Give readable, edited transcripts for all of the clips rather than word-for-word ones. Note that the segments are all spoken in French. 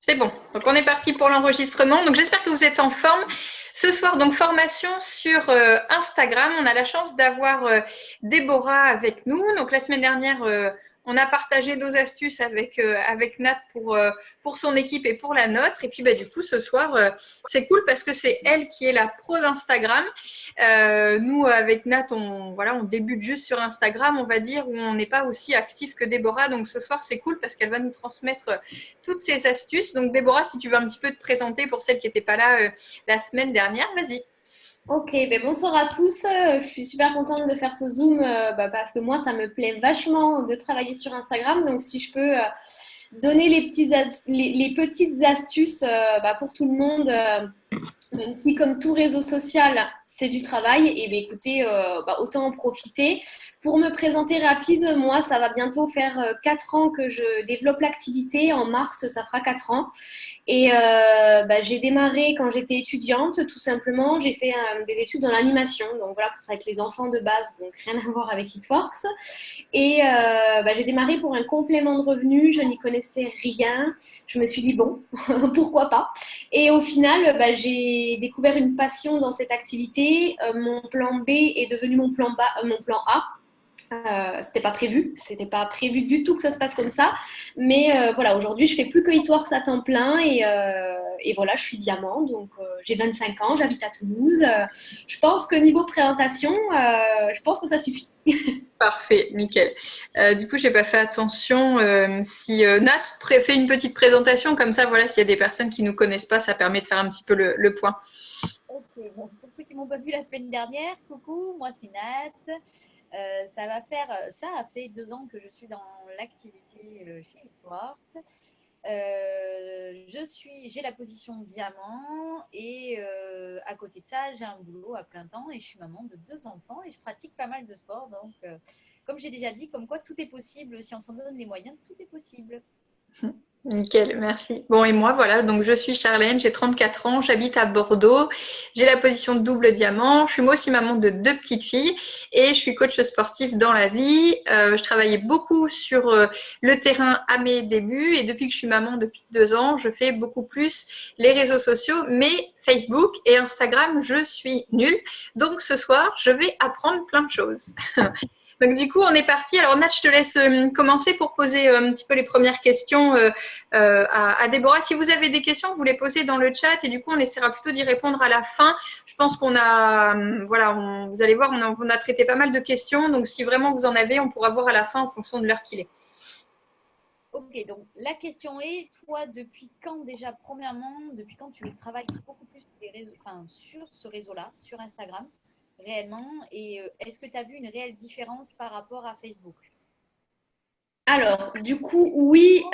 C'est bon. Donc, on est parti pour l'enregistrement. Donc, j'espère que vous êtes en forme. Ce soir, donc, formation sur Instagram. On a la chance d'avoir Déborah avec nous. Donc, la semaine dernière, on a partagé nos astuces avec Nat pour son équipe et pour la nôtre. Et puis, bah, du coup, ce soir, c'est cool parce que c'est elle qui est la pro d'Instagram. Nous, avec Nat, on débute juste sur Instagram, on va dire, où on n'est pas aussi actif que Déborah. Donc, ce soir, c'est cool parce qu'elle va nous transmettre toutes ces astuces. Donc, Déborah, si tu veux un petit peu te présenter pour celles qui n'étaient pas là la semaine dernière, vas-y. Ok, ben bonsoir à tous. Je suis super contente de faire ce Zoom parce que moi, ça me plaît vachement de travailler sur Instagram. Donc, si je peux donner les petites astuces pour tout le monde, même si comme tout réseau social, c'est du travail, et bien écoutez, autant en profiter. Pour me présenter rapide, moi, ça va bientôt faire 4 ans que je développe l'activité. En mars, ça fera 4 ans. Et j'ai démarré quand j'étais étudiante, tout simplement. J'ai fait des études dans l'animation, donc voilà, pour travailler avec les enfants de base, donc rien à voir avec Hitworks. Et j'ai démarré pour un complément de revenu, je n'y connaissais rien. Je me suis dit, bon, pourquoi pas. Et au final, j'ai découvert une passion dans cette activité. Mon plan B est devenu mon plan A. C'était pas prévu du tout que ça se passe comme ça. Mais voilà, aujourd'hui, je fais plus que Hitworks à temps plein et voilà, je suis diamant, donc j'ai 25 ans, j'habite à Toulouse. Je pense que niveau présentation, je pense que ça suffit. Parfait, nickel. Du coup, j'ai pas fait attention si Nat fait une petite présentation comme ça. Voilà, s'il y a des personnes qui nous connaissent pas, ça permet de faire un petit peu le point. Ok, bon, pour ceux qui m'ont pas vu la semaine dernière, coucou, moi c'est Nat. Ça a fait 2 ans que je suis dans l'activité chez Eatworks. J'ai la position diamant et à côté de ça, j'ai un boulot à plein temps et je suis maman de 2 enfants et je pratique pas mal de sport. Donc, comme j'ai déjà dit, comme quoi tout est possible si on s'en donne les moyens, tout est possible. Nickel, merci. Bon, et moi, voilà, donc je suis Charlène, j'ai 34 ans, j'habite à Bordeaux, j'ai la position de double diamant, je suis moi aussi maman de 2 petites filles et je suis coach sportif dans la vie. Je travaillais beaucoup sur le terrain à mes débuts et depuis que je suis maman depuis 2 ans, je fais beaucoup plus les réseaux sociaux, mais Facebook et Instagram, je suis nulle. Donc ce soir, je vais apprendre plein de choses. Donc du coup, on est parti. Alors Nat, je te laisse commencer pour poser un petit peu les premières questions à Déborah. Si vous avez des questions, vous les posez dans le chat et du coup, on essaiera plutôt d'y répondre à la fin. Je pense qu'on a, vous allez voir, on a traité pas mal de questions. Donc si vraiment vous en avez, on pourra voir à la fin en fonction de l'heure qu'il est. Ok, donc la question est, toi, depuis quand déjà, premièrement, depuis quand tu travailles beaucoup plus sur les réseaux, enfin, sur ce réseau-là, sur Instagram, réellement, et est-ce que tu as vu une réelle différence par rapport à Facebook? Alors, du coup, oui,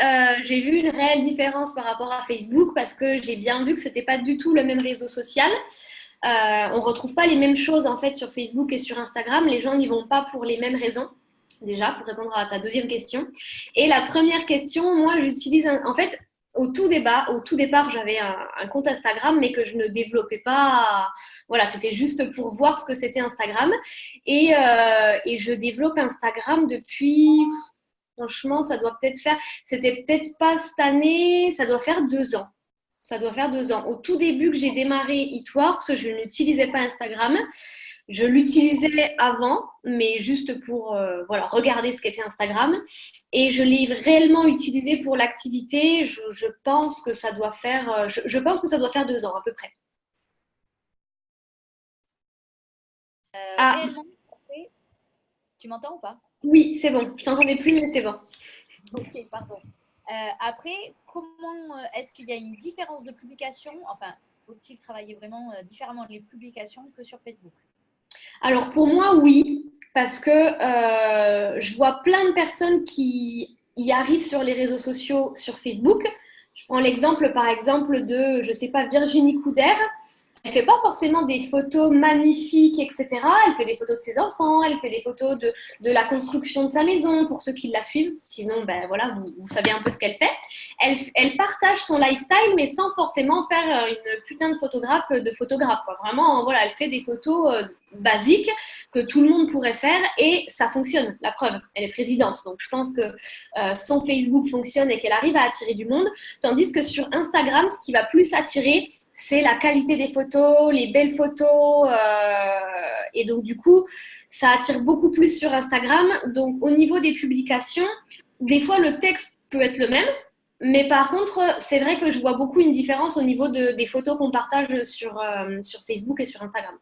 j'ai vu une réelle différence par rapport à Facebook parce que j'ai bien vu que c'était pas du tout le même réseau social. On retrouve pas les mêmes choses en fait sur Facebook et sur Instagram. Les gens n'y vont pas pour les mêmes raisons. Déjà, pour répondre à ta deuxième question. Et la première question, moi, en fait, au tout départ, j'avais un compte Instagram, mais que je ne développais pas. Voilà, c'était juste pour voir ce que c'était Instagram. Et je développe Instagram depuis. Franchement, c'était peut-être pas cette année, ça doit faire 2 ans. Ça doit faire 2 ans. Au tout début que j'ai démarré Eatworks, je n'utilisais pas Instagram. Je l'utilisais avant, mais juste pour voilà, regarder ce qu'était Instagram. Et je l'ai réellement utilisé pour l'activité. Je pense que ça doit faire, je pense que ça doit faire 2 ans à peu près. Ah, Réellement, après, tu m'entends ou pas? oui, c'est bon. Je t'entendais plus, mais c'est bon. Ok, pardon. Après, comment est-ce qu'il y a une différence de publication? Enfin, faut-il travailler vraiment différemment les publications que sur Facebook? Alors pour moi, oui, parce que je vois plein de personnes qui y arrivent sur les réseaux sociaux, sur Facebook. Je prends l'exemple, par exemple, de, je sais pas, Virginie Couder. Elle fait pas forcément des photos magnifiques, etc. Elle fait des photos de ses enfants, elle fait des photos de la construction de sa maison, pour ceux qui la suivent. Sinon, ben voilà, vous savez un peu ce qu'elle fait. Elle partage son lifestyle, mais sans forcément faire une putain de photographe, quoi. Vraiment, voilà, elle fait des photos basique que tout le monde pourrait faire et ça fonctionne. La preuve, elle est présidente. Donc, je pense que son Facebook fonctionne et qu'elle arrive à attirer du monde. Tandis que sur Instagram, ce qui va plus attirer, c'est la qualité des photos, les belles photos. Et donc, du coup, ça attire beaucoup plus sur Instagram. Donc, au niveau des publications, des fois, le texte peut être le même. Mais par contre, c'est vrai que je vois beaucoup une différence au niveau des photos qu'on partage sur Facebook et sur Instagram.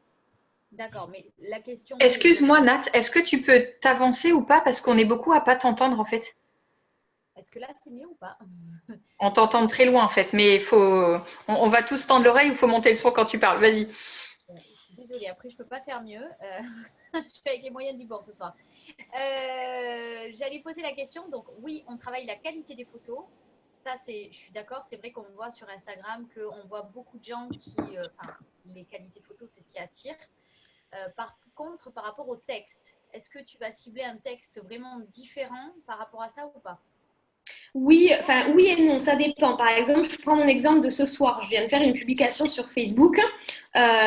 D'accord, mais la question… Excuse-moi, Nat, est-ce que tu peux t'avancer ou pas? Parce qu'on est beaucoup à pas t'entendre, en fait. Est-ce que là, c'est mieux ou pas? On t'entend très loin, en fait, mais on va tous tendre l'oreille ou il faut monter le son quand tu parles. Vas-y. Je suis désolée, après, je ne peux pas faire mieux. Je fais avec les moyens du bord ce soir. J'allais poser la question. Donc, oui, on travaille la qualité des photos. Ça, je suis d'accord. C'est vrai qu'on voit sur Instagram qu'on voit beaucoup de gens qui… les qualités photos, c'est ce qui attire. Par contre, par rapport au texte, est-ce que tu vas cibler un texte vraiment différent par rapport à ça ou pas? Oui, oui et non, ça dépend. Par exemple, je prends mon exemple de ce soir. Je viens de faire une publication sur Facebook.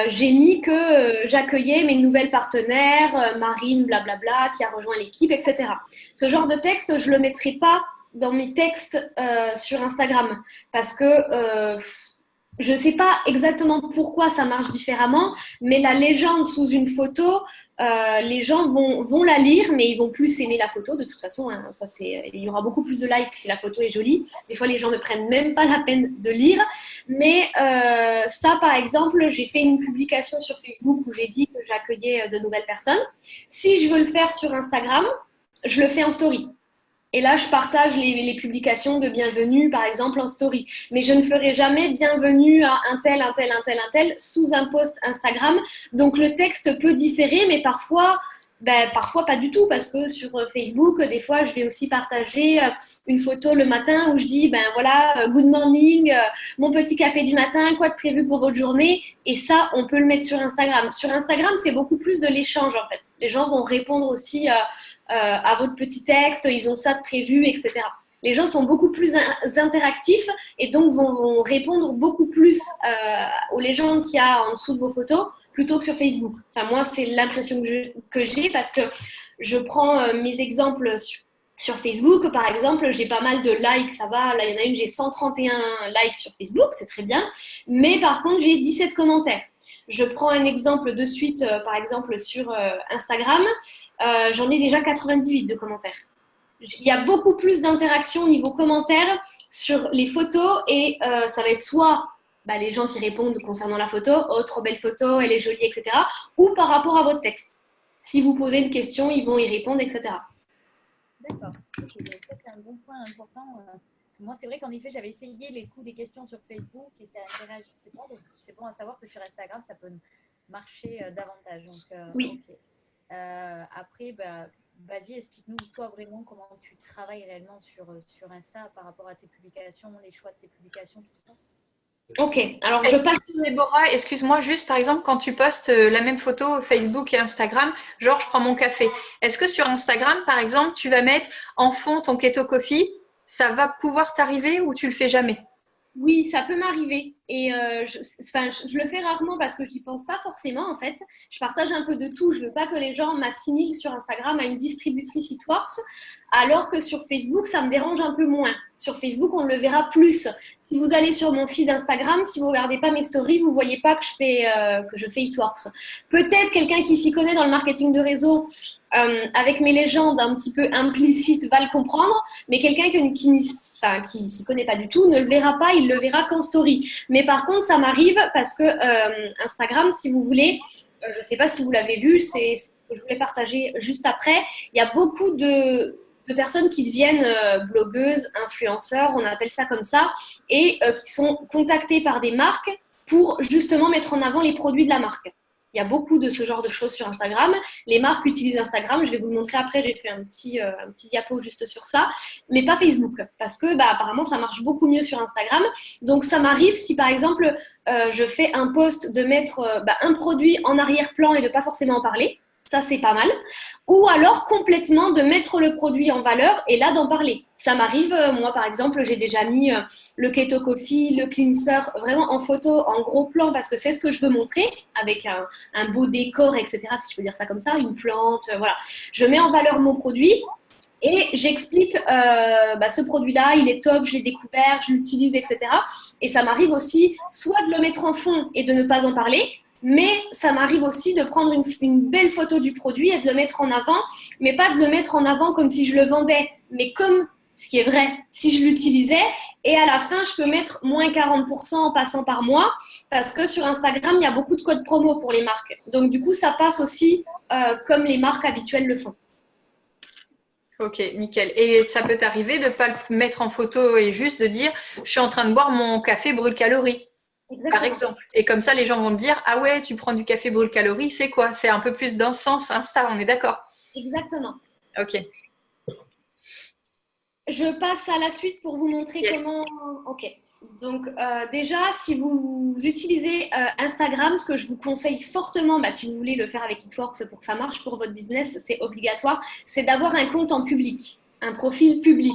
J'ai mis que j'accueillais mes nouvelles partenaires, Marine, blablabla, qui a rejoint l'équipe, etc. Ce genre de texte, je ne le mettrai pas dans mes textes sur Instagram parce que je ne sais pas exactement pourquoi ça marche différemment, mais la légende sous une photo, les gens vont la lire, mais ils vont plus aimer la photo. De toute façon, hein, il y aura beaucoup plus de likes si la photo est jolie. Des fois, les gens ne prennent même pas la peine de lire. Mais ça, par exemple, j'ai fait une publication sur Facebook où j'ai dit que j'accueillais de nouvelles personnes. Si je veux le faire sur Instagram, je le fais en story. Et là, je partage les publications de bienvenue, par exemple, en story. Mais je ne ferai jamais bienvenue à un tel, un tel, un tel, un tel sous un post Instagram. Donc, le texte peut différer, mais parfois pas du tout, parce que sur Facebook, des fois, je vais aussi partager une photo le matin où je dis, voilà, good morning, mon petit café du matin, quoi de prévu pour votre journée? Et ça, on peut le mettre sur Instagram. Sur Instagram, c'est beaucoup plus de l'échange, en fait. Les gens vont répondre aussi à votre petit texte, ils ont ça de prévu, etc. Les gens sont beaucoup plus interactifs et donc vont répondre beaucoup plus aux légendes qu'il y a en dessous de vos photos plutôt que sur Facebook. Enfin, moi, c'est l'impression que j'ai parce que je prends mes exemples sur Facebook, par exemple, j'ai pas mal de likes, ça va. Là, il y en a une, j'ai 131 likes sur Facebook, c'est très bien. Mais par contre, j'ai 17 commentaires. Je prends un exemple de suite, par exemple, sur Instagram. J'en ai déjà 98 de commentaires. Il y a beaucoup plus d'interactions au niveau commentaires sur les photos et ça va être soit les gens qui répondent concernant la photo, oh, trop belle photo, elle est jolie, etc. Ou par rapport à votre texte. Si vous posez une question, ils vont y répondre, etc. D'accord. Okay. Donc ça, c'est un bon point important. Parce que moi, c'est vrai qu'en effet, j'avais essayé les coups des questions sur Facebook et ça n'interagissait pas. Donc, c'est bon à savoir que sur Instagram, ça peut marcher davantage. Donc, oui. Okay. Après, vas-y, explique-nous toi vraiment comment tu travailles réellement sur Insta par rapport à tes publications, les choix de tes publications, tout ça. Ok, alors je passe. Déborah, excuse-moi, juste par exemple, quand tu postes la même photo Facebook et Instagram, genre je prends mon café. Est-ce que sur Instagram, par exemple, tu vas mettre en fond ton Keto Coffee? Ça va pouvoir t'arriver ou tu le fais jamais? Oui, ça peut m'arriver. Et je le fais rarement parce que je n'y pense pas forcément, en fait. Je partage un peu de tout. Je ne veux pas que les gens m'assimilent sur Instagram à une distributrice Eatworks, alors que sur Facebook, ça me dérange un peu moins. Sur Facebook, on le verra plus. Si vous allez sur mon feed Instagram, si vous ne regardez pas mes stories, vous ne voyez pas que je fais Eatworks. Peut-être quelqu'un qui s'y connaît dans le marketing de réseau, avec mes légendes un petit peu implicites, va le comprendre, mais quelqu'un qui ne s'y connaît pas du tout ne le verra pas, il le verra qu'en story. Mais par contre, ça m'arrive parce que Instagram, si vous voulez, je ne sais pas si vous l'avez vu, c'est ce que je voulais partager juste après, il y a beaucoup de personnes qui deviennent blogueuses, influenceurs, on appelle ça comme ça, et qui sont contactées par des marques pour justement mettre en avant les produits de la marque. Il y a beaucoup de ce genre de choses sur Instagram. Les marques utilisent Instagram. Je vais vous le montrer après. J'ai fait un petit diapo juste sur ça. Mais pas Facebook. Parce que apparemment, ça marche beaucoup mieux sur Instagram. Donc, ça m'arrive si, par exemple, je fais un post de mettre un produit en arrière-plan et de pas forcément en parler. Ça, c'est pas mal. Ou alors complètement de mettre le produit en valeur et là d'en parler. Ça m'arrive, moi par exemple, j'ai déjà mis le Keto Coffee, le cleanser vraiment en photo, en gros plan parce que c'est ce que je veux montrer avec un beau décor, etc. Si je peux dire ça comme ça, une plante, voilà. Je mets en valeur mon produit et j'explique ce produit-là, il est top, je l'ai découvert, je l'utilise, etc. Et ça m'arrive aussi soit de le mettre en fond et de ne pas en parler, mais ça m'arrive aussi de prendre une belle photo du produit et de le mettre en avant, mais pas de le mettre en avant comme si je le vendais, mais comme, ce qui est vrai, si je l'utilisais. Et à la fin, je peux mettre moins 40% en passant par mois, parce que sur Instagram, il y a beaucoup de codes promo pour les marques. Donc du coup, ça passe aussi comme les marques habituelles le font. Ok, nickel. Et ça peut t'arriver de ne pas le mettre en photo et juste de dire « je suis en train de boire mon café brûle calories ». Par exemple. Et comme ça, les gens vont te dire « ah ouais, tu prends du café brûle calories, c'est quoi ?» C'est un peu plus dans ce sens Insta, on est d'accord? Exactement. Ok. Je passe à la suite pour vous montrer comment… Ok. Donc déjà, si vous utilisez Instagram, ce que je vous conseille fortement, si vous voulez le faire avec It-Works pour que ça marche pour votre business, c'est obligatoire, c'est d'avoir un compte en public, un profil public.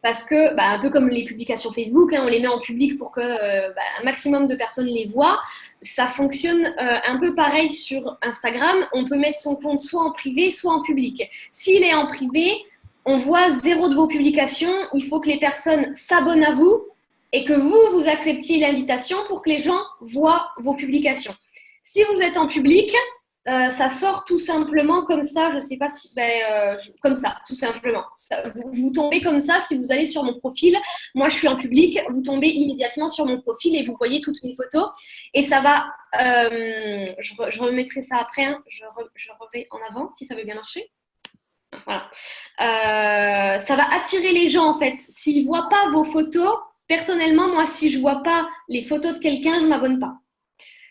Parce que, un peu comme les publications Facebook, on les met en public pour que un maximum de personnes les voient. Ça fonctionne un peu pareil sur Instagram. On peut mettre son compte soit en privé, soit en public. S'il est en privé, on voit 0 de vos publications. Il faut que les personnes s'abonnent à vous et que vous acceptiez l'invitation pour que les gens voient vos publications. Si vous êtes en public, ça sort tout simplement comme ça, je ne sais pas si… comme ça, tout simplement. Vous tombez comme ça, si vous allez sur mon profil, moi je suis en public, vous tombez immédiatement sur mon profil et vous voyez toutes mes photos. Et ça va… je remettrai ça après, je remets en avant, si ça veut bien marcher. Voilà. Ça va attirer les gens, en fait. S'ils ne voient pas vos photos… Personnellement, moi, si je ne vois pas les photos de quelqu'un, je ne m'abonne pas.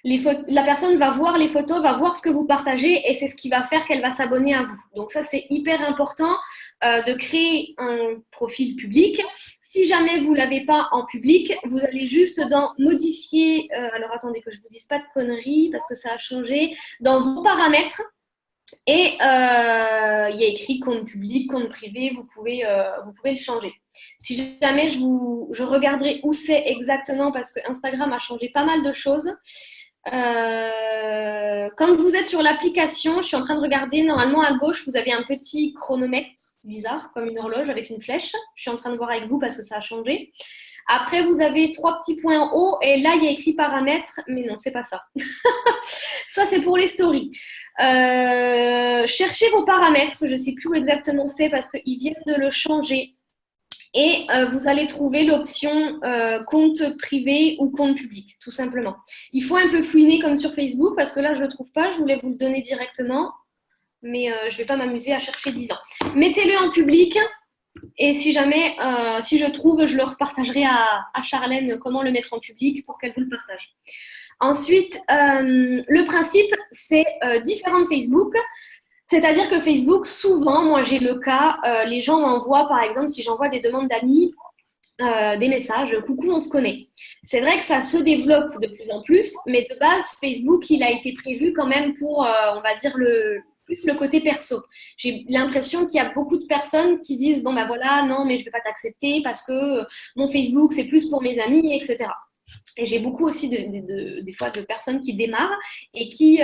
La personne va voir les photos, va voir ce que vous partagez et c'est ce qui va faire qu'elle va s'abonner à vous. Donc ça, c'est hyper important de créer un profil public. Si jamais vous ne l'avez pas en public, vous allez juste dans modifier… alors, attendez que je ne vous dise pas de conneries parce que ça a changé. Dans vos paramètres, et il y a écrit compte public, compte privé, vous pouvez le changer. Si jamais je regarderai où c'est exactement parce que Instagram a changé pas mal de choses. Quand vous êtes sur l'application, je suis en train de regarder, normalement à gauche, vous avez un petit chronomètre bizarre, comme une horloge avec une flèche. Je suis en train de voir avec vous parce que ça a changé. Après, vous avez 3 petits points en haut et là, il y a écrit paramètres, mais non, c'est pas ça. Ça, c'est pour les stories. Cherchez vos paramètres, je ne sais plus où exactement c'est parce qu'ils viennent de le changer. Et vous allez trouver l'option compte privé ou compte public, tout simplement. Il faut un peu fouiner comme sur Facebook parce que là, je ne le trouve pas. Je voulais vous le donner directement, mais je ne vais pas m'amuser à chercher 10 ans. Mettez-le en public et si jamais, si je trouve, je le repartagerai à Charlène comment le mettre en public pour qu'elle vous le partage. Ensuite, le principe, c'est différent de Facebook. C'est-à-dire que Facebook, souvent, moi j'ai le cas, les gens m'envoient, par exemple, si j'envoie des demandes d'amis, des messages, coucou, on se connaît. C'est vrai que ça se développe de plus en plus, mais de base, Facebook, il a été prévu quand même pour, on va dire, plus le côté perso. J'ai l'impression qu'il y a beaucoup de personnes qui disent, bon ben voilà, non, mais je ne vais pas t'accepter parce que mon Facebook, c'est plus pour mes amis, etc. Et j'ai beaucoup aussi des fois de personnes qui démarrent et qui,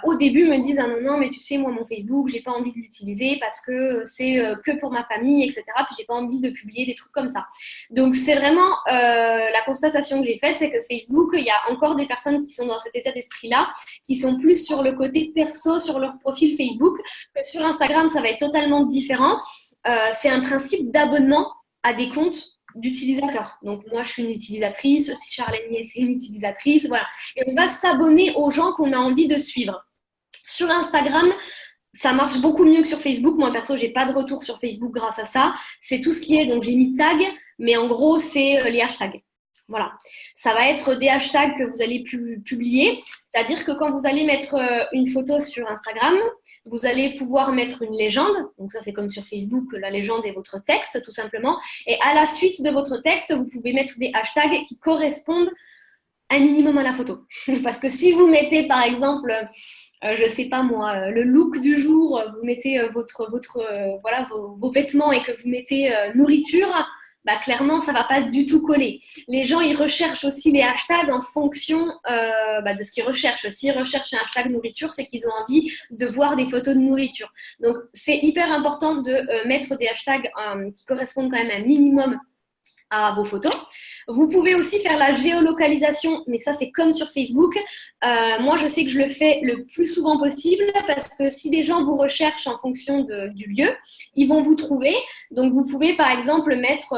au début, me disent « Ah non, mais tu sais, moi, mon Facebook, j'ai pas envie de l'utiliser parce que c'est que pour ma famille, etc. Puis j'ai pas envie de publier des trucs comme ça. » Donc, c'est vraiment la constatation que j'ai faite, c'est que Facebook, il y a encore des personnes qui sont dans cet état d'esprit-là, qui sont plus sur le côté perso, sur leur profil Facebook, que sur Instagram, ça va être totalement différent. C'est un principe d'abonnement à des comptes d'utilisateurs. Donc, moi, je suis une utilisatrice, si Charlène c'est une utilisatrice, voilà. Et on va s'abonner aux gens qu'on a envie de suivre. Sur Instagram, ça marche beaucoup mieux que sur Facebook. Moi, perso, j'ai pas de retour sur Facebook grâce à ça. C'est tout ce qui est, donc j'ai mis tag, mais en gros, c'est les hashtags. Voilà. Ça va être des hashtags que vous allez publier. C'est-à-dire que quand vous allez mettre une photo sur Instagram, vous allez pouvoir mettre une légende. Donc ça, c'est comme sur Facebook, la légende est votre texte, tout simplement. Et à la suite de votre texte, vous pouvez mettre des hashtags qui correspondent un minimum à la photo. Parce que si vous mettez, par exemple, je sais pas moi, le look du jour, vous mettez voilà, vos vêtements et que vous mettez nourriture, bah, clairement, ça va pas du tout coller. Les gens, ils recherchent aussi les hashtags en fonction bah, de ce qu'ils recherchent. S'ils recherchent un hashtag nourriture, c'est qu'ils ont envie de voir des photos de nourriture. Donc, c'est hyper important de mettre des hashtags qui correspondent quand même un minimum à vos photos. Vous pouvez aussi faire la géolocalisation, mais ça c'est comme sur Facebook. Moi je sais que je le fais le plus souvent possible parce que si des gens vous recherchent en fonction du lieu, ils vont vous trouver. Donc vous pouvez par exemple mettre,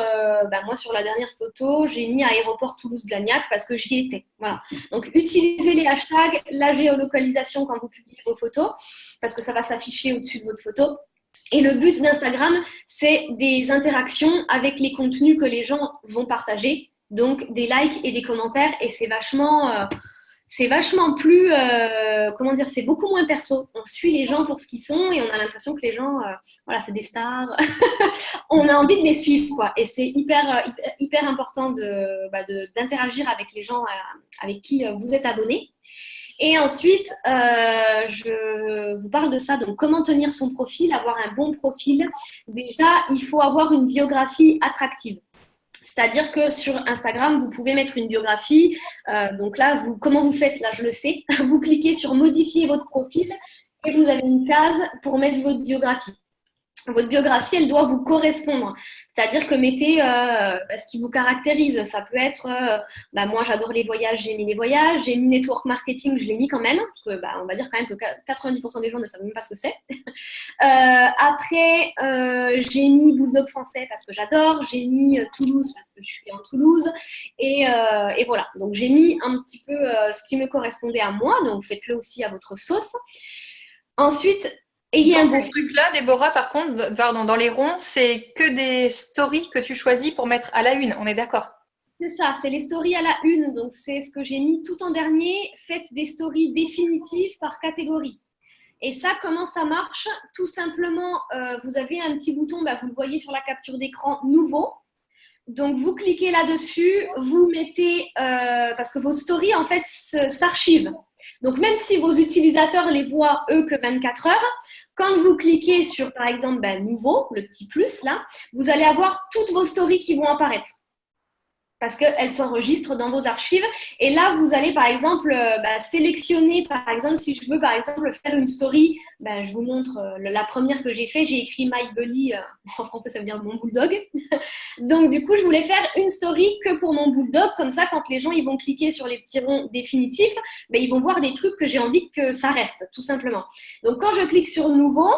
moi sur la dernière photo, j'ai mis aéroport Toulouse-Blagnac parce que j'y étais. Voilà. Donc utilisez les hashtags, la géolocalisation quand vous publiez vos photos parce que ça va s'afficher au-dessus de votre photo. Et le but d'Instagram, c'est des interactions avec les contenus que les gens vont partager, donc des likes et des commentaires, et c'est vachement plus, comment dire, c'est beaucoup moins perso. On suit les gens pour ce qu'ils sont et on a l'impression que les gens, voilà, c'est des stars. On a envie de les suivre, quoi. Et c'est hyper important d'interagir avec les gens avec qui vous êtes abonné. Et ensuite, je vous parle de ça. Donc, comment tenir son profil, avoir un bon profil. Déjà, il faut avoir une biographie attractive. C'est-à-dire que sur Instagram, vous pouvez mettre une biographie. Donc là, comment vous faites? Là, je le sais. Vous cliquez sur modifier votre profil et vous avez une case pour mettre votre biographie. Votre biographie, elle doit vous correspondre. C'est-à-dire que mettez ce qui vous caractérise. Ça peut être, moi j'adore les voyages, j'ai mis les voyages. J'ai mis network marketing, je l'ai mis quand même. Parce que on va dire quand même que 90% des gens ne savent même pas ce que c'est. Après, j'ai mis Bulldog français parce que j'adore. J'ai mis Toulouse parce que je suis en Toulouse. Et voilà. Donc j'ai mis un petit peu ce qui me correspondait à moi. Donc faites-le aussi à votre sauce. Ensuite, dans ces trucs-là, Déborah, par contre, dans les ronds, c'est que des stories que tu choisis pour mettre à la une, on est d'accord? C'est ça, c'est les stories à la une. Donc, c'est ce que j'ai mis tout en dernier. Faites des stories définitives par catégorie. Et ça, comment ça marche? Tout simplement, vous avez un petit bouton, vous le voyez sur la capture d'écran, nouveau. Donc, vous cliquez là-dessus, vous mettez, parce que vos stories, en fait, s'archivent. Donc, même si vos utilisateurs les voient, eux, que 24 heures, quand vous cliquez sur, par exemple, nouveau, le petit plus, là, vous allez avoir toutes vos stories qui vont apparaître. Parce qu'elles s'enregistrent dans vos archives. Et là, vous allez, par exemple, sélectionner, par exemple, si je veux, par exemple, faire une story, je vous montre la première que j'ai fait. J'ai écrit My Bully, en français, ça veut dire mon bulldog. Donc, du coup, je voulais faire une story que pour mon bulldog. Comme ça, quand les gens ils vont cliquer sur les petits ronds définitifs, ils vont voir des trucs que j'ai envie que ça reste, tout simplement. Donc, quand je clique sur nouveau,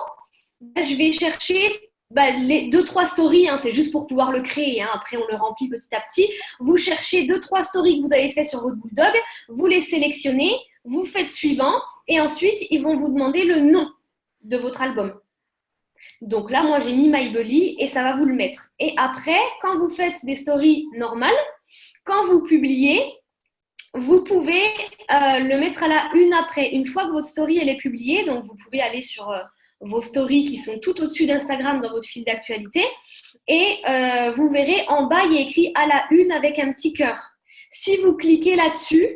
je vais chercher les 2-3 stories, c'est juste pour pouvoir le créer. Après, on le remplit petit à petit. Vous cherchez 2-3 stories que vous avez fait sur votre bulldog, vous les sélectionnez, vous faites suivant, et ensuite, ils vont vous demander le nom de votre album. Donc là, moi, j'ai mis My Bully et ça va vous le mettre. Et après, quand vous faites des stories normales, quand vous publiez, vous pouvez le mettre à la une après. Une fois que votre story elle est publiée, donc vous pouvez aller sur vos stories qui sont tout au-dessus d'Instagram dans votre fil d'actualité et vous verrez en bas, il y a écrit à la une avec un petit cœur. Si vous cliquez là-dessus,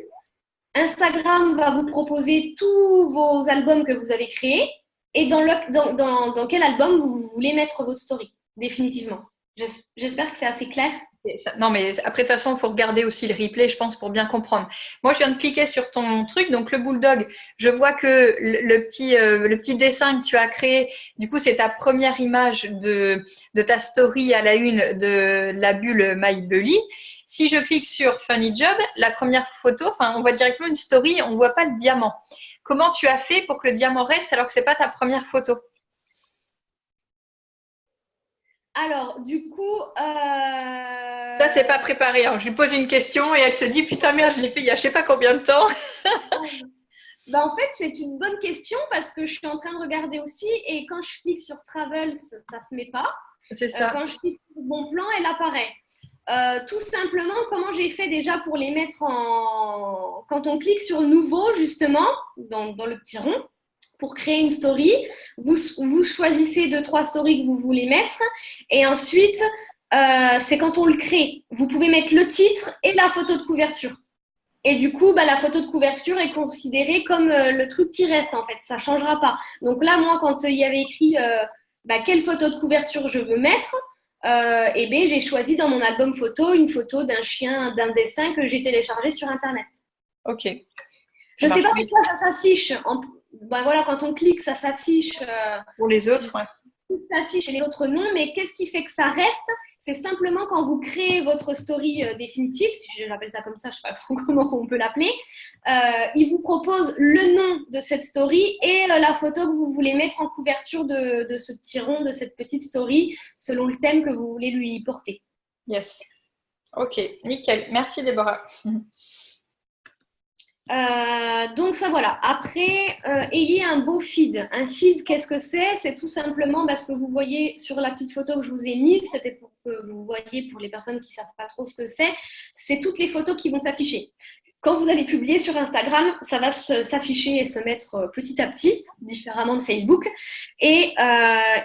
Instagram va vous proposer tous vos albums que vous avez créés et dans quel album vous voulez mettre votre story, définitivement. J'espère que c'est assez clair. Non, mais après, de toute façon, il faut regarder aussi le replay, je pense, pour bien comprendre. Moi, je viens de cliquer sur ton truc, donc le bulldog, je vois que le petit dessin que tu as créé, du coup, c'est ta première image de ta story à la une de la bulle My Bully. Si je clique sur Funny Job, la première photo, on voit directement une story, on ne voit pas le diamant. Comment tu as fait pour que le diamant reste alors que ce n'est pas ta première photo? Alors, du coup… Ça, c'est pas préparé. Je lui pose une question et elle se dit « Putain, merde, je l'ai fait il y a je sais pas combien de temps. » En fait, c'est une bonne question parce que je suis en train de regarder aussi et quand je clique sur Travel, ça se met pas. C'est ça. Quand je clique sur Bon plan, elle apparaît. Tout simplement, comment j'ai fait déjà pour les mettre en… Quand on clique sur Nouveau, justement, dans le petit rond, pour créer une story, vous choisissez 2-3 stories que vous voulez mettre et ensuite, c'est quand on le crée. Vous pouvez mettre le titre et la photo de couverture. Et du coup, la photo de couverture est considérée comme le truc qui reste, en fait. Ça ne changera pas. Donc là, moi, quand il y avait écrit quelle photo de couverture je veux mettre, j'ai choisi dans mon album photo une photo d'un chien, d'un dessin que j'ai téléchargé sur Internet. Ok. Je ne sais pas pourquoi ça s'affiche. Quand on clique, ça s'affiche. Pour les autres, ouais. Ça s'affiche et les autres non, mais qu'est-ce qui fait que ça reste? C'est simplement quand vous créez votre story définitive, si j'appelle ça comme ça, je ne sais pas trop comment on peut l'appeler, il vous propose le nom de cette story et la photo que vous voulez mettre en couverture de ce petit rond, de cette petite story, selon le thème que vous voulez lui porter. Yes. Ok, nickel. Merci Déborah. Donc ça voilà. Après, ayez un beau feed. Un feed, qu'est-ce que c'est? C'est tout simplement ce que vous voyez sur la petite photo que je vous ai mise. C'était pour que vous voyez, pour les personnes qui ne savent pas trop ce que c'est. C'est toutes les photos qui vont s'afficher. Quand vous allez publier sur Instagram, ça va s'afficher et se mettre petit à petit, différemment de Facebook. Et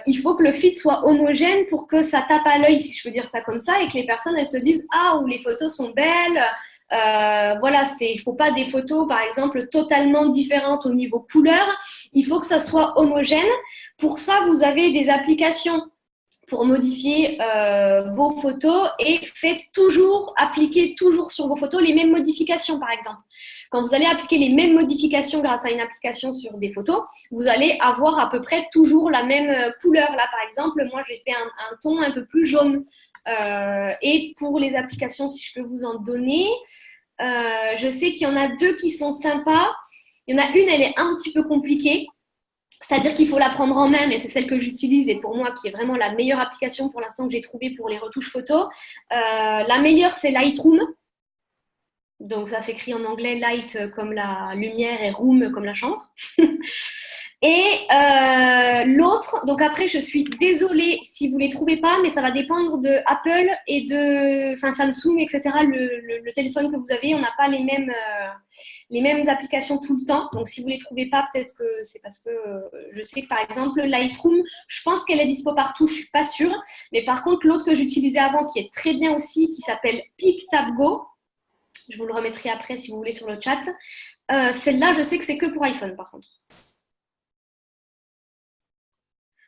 il faut que le feed soit homogène pour que ça tape à l'œil, si je peux dire ça comme ça, et que les personnes elles se disent « Ah, où les photos sont belles !» il ne faut pas des photos, par exemple, totalement différentes au niveau couleur. Il faut que ça soit homogène. Pour ça, vous avez des applications pour modifier vos photos et appliquez toujours sur vos photos les mêmes modifications, par exemple. Quand vous allez appliquer les mêmes modifications grâce à une application sur des photos, vous allez avoir à peu près toujours la même couleur. Là, par exemple, moi, j'ai fait un ton un peu plus jaune. Et pour les applications, si je peux vous en donner, je sais qu'il y en a deux qui sont sympas. Il y en a une, elle est un petit peu compliquée. C'est-à-dire qu'il faut la prendre en main, mais c'est celle que j'utilise et pour moi qui est vraiment la meilleure application pour l'instant que j'ai trouvée pour les retouches photos. La meilleure, c'est Lightroom. Donc ça s'écrit en anglais light comme la lumière et room comme la chambre. Et l'autre, donc après je suis désolée si vous ne les trouvez pas, mais ça va dépendre de Apple et de Samsung, etc. Le téléphone que vous avez, on n'a pas les mêmes applications tout le temps. Donc si vous ne les trouvez pas, peut-être que c'est parce que je sais que par exemple Lightroom, je pense qu'elle est dispo partout, je ne suis pas sûre. Mais par contre, l'autre que j'utilisais avant, qui est très bien aussi, qui s'appelle PicTabGo, je vous le remettrai après si vous voulez sur le chat. Celle-là, je sais que c'est que pour iPhone par contre.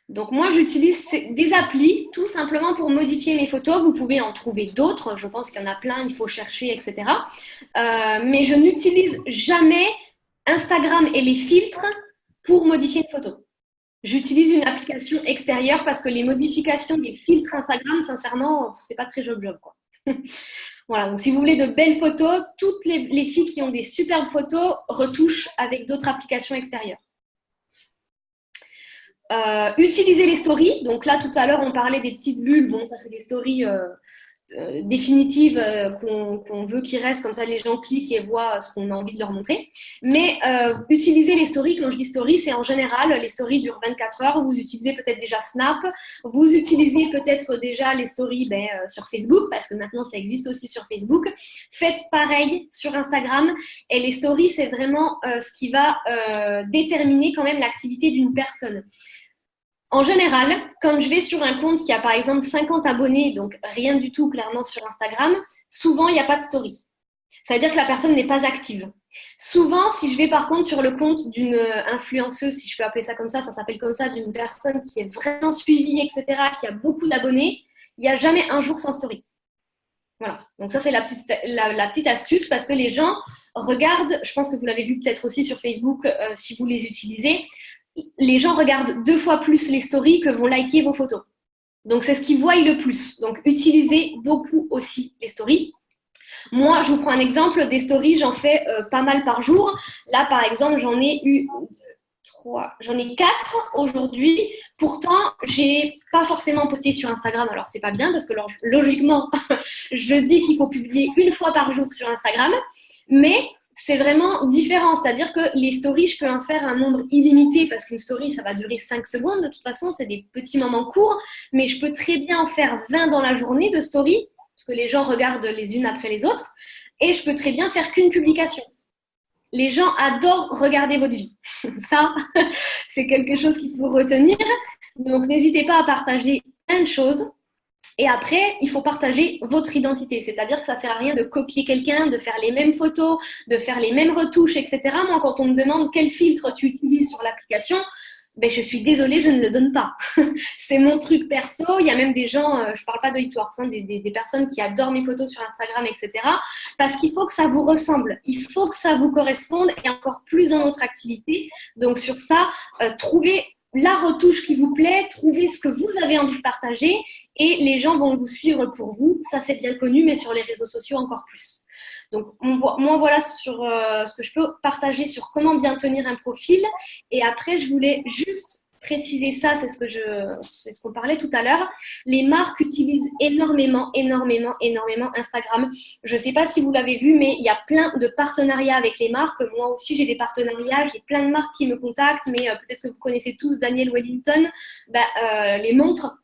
Donc moi, j'utilise des applis tout simplement pour modifier mes photos. Vous pouvez en trouver d'autres. Je pense qu'il y en a plein, il faut chercher, etc. Mais je n'utilise jamais Instagram et les filtres pour modifier une photo. J'utilise une application extérieure parce que les modifications des filtres Instagram, sincèrement, c'est pas très job quoi. Voilà, donc si vous voulez de belles photos, toutes les filles qui ont des superbes photos retouchent avec d'autres applications extérieures. Utiliser les stories. Donc là, tout à l'heure, on parlait des petites bulles. Bon, ça, c'est des stories définitives qu'on veut qu'ils restent. Comme ça, les gens cliquent et voient ce qu'on a envie de leur montrer. Mais utiliser les stories, quand je dis stories, c'est en général, les stories durent 24 heures. Vous utilisez peut-être déjà Snap. Vous utilisez peut-être déjà les stories sur Facebook, parce que maintenant, ça existe aussi sur Facebook. Faites pareil sur Instagram. Et les stories, c'est vraiment ce qui va déterminer quand même l'activité d'une personne. En général, quand je vais sur un compte qui a par exemple 50 abonnés, donc rien du tout clairement sur Instagram, souvent il n'y a pas de story. Ça veut dire que la personne n'est pas active. Souvent, si je vais par contre sur le compte d'une influenceuse, si je peux appeler ça comme ça s'appelle comme ça, d'une personne qui est vraiment suivie, etc., qui a beaucoup d'abonnés, il n'y a jamais un jour sans story. Voilà, donc ça c'est la petite astuce parce que les gens regardent, je pense que vous l'avez vu peut-être aussi sur Facebook si vous les utilisez, les gens regardent 2 fois plus les stories que vont liker vos photos. Donc, c'est ce qu'ils voient le plus. Donc, utilisez beaucoup aussi les stories. Moi, je vous prends un exemple. Des stories, j'en fais pas mal par jour. Là, par exemple, j'en ai eu 4 aujourd'hui. Pourtant, j'ai pas forcément posté sur Instagram. Alors, c'est pas bien parce que logiquement, je dis qu'il faut publier 1 fois par jour sur Instagram. Mais c'est vraiment différent, c'est-à-dire que les stories, je peux en faire un nombre illimité parce qu'une story, ça va durer 5 secondes. De toute façon, c'est des petits moments courts, mais je peux très bien en faire 20 dans la journée de stories parce que les gens regardent les unes après les autres et je peux très bien faire qu'une publication. Les gens adorent regarder votre vie. Ça, c'est quelque chose qu'il faut retenir. Donc, n'hésitez pas à partager plein de choses. Et après, il faut partager votre identité. C'est-à-dire que ça ne sert à rien de copier quelqu'un, de faire les mêmes photos, de faire les mêmes retouches, etc. Moi, quand on me demande quel filtre tu utilises sur l'application, ben, je suis désolée, je ne le donne pas. C'est mon truc perso. Il y a même des gens, je ne parle pas de Hitworks, hein, des personnes qui adorent mes photos sur Instagram, etc. Parce qu'il faut que ça vous ressemble. Il faut que ça vous corresponde et encore plus dans notre activité. Donc sur ça, trouvez la retouche qui vous plaît, trouvez ce que vous avez envie de partager et les gens vont vous suivre pour vous. Ça, c'est bien connu, mais sur les réseaux sociaux, encore plus. Donc, moi, voilà sur ce que je peux partager sur comment bien tenir un profil. Et après, je voulais juste préciser ça, c'est ce qu'on parlait tout à l'heure. Les marques utilisent énormément Instagram. Je ne sais pas si vous l'avez vu, mais il y a plein de partenariats avec les marques. Moi aussi, j'ai des partenariats. J'ai plein de marques qui me contactent, mais peut-être que vous connaissez tous Daniel Wellington, les montres.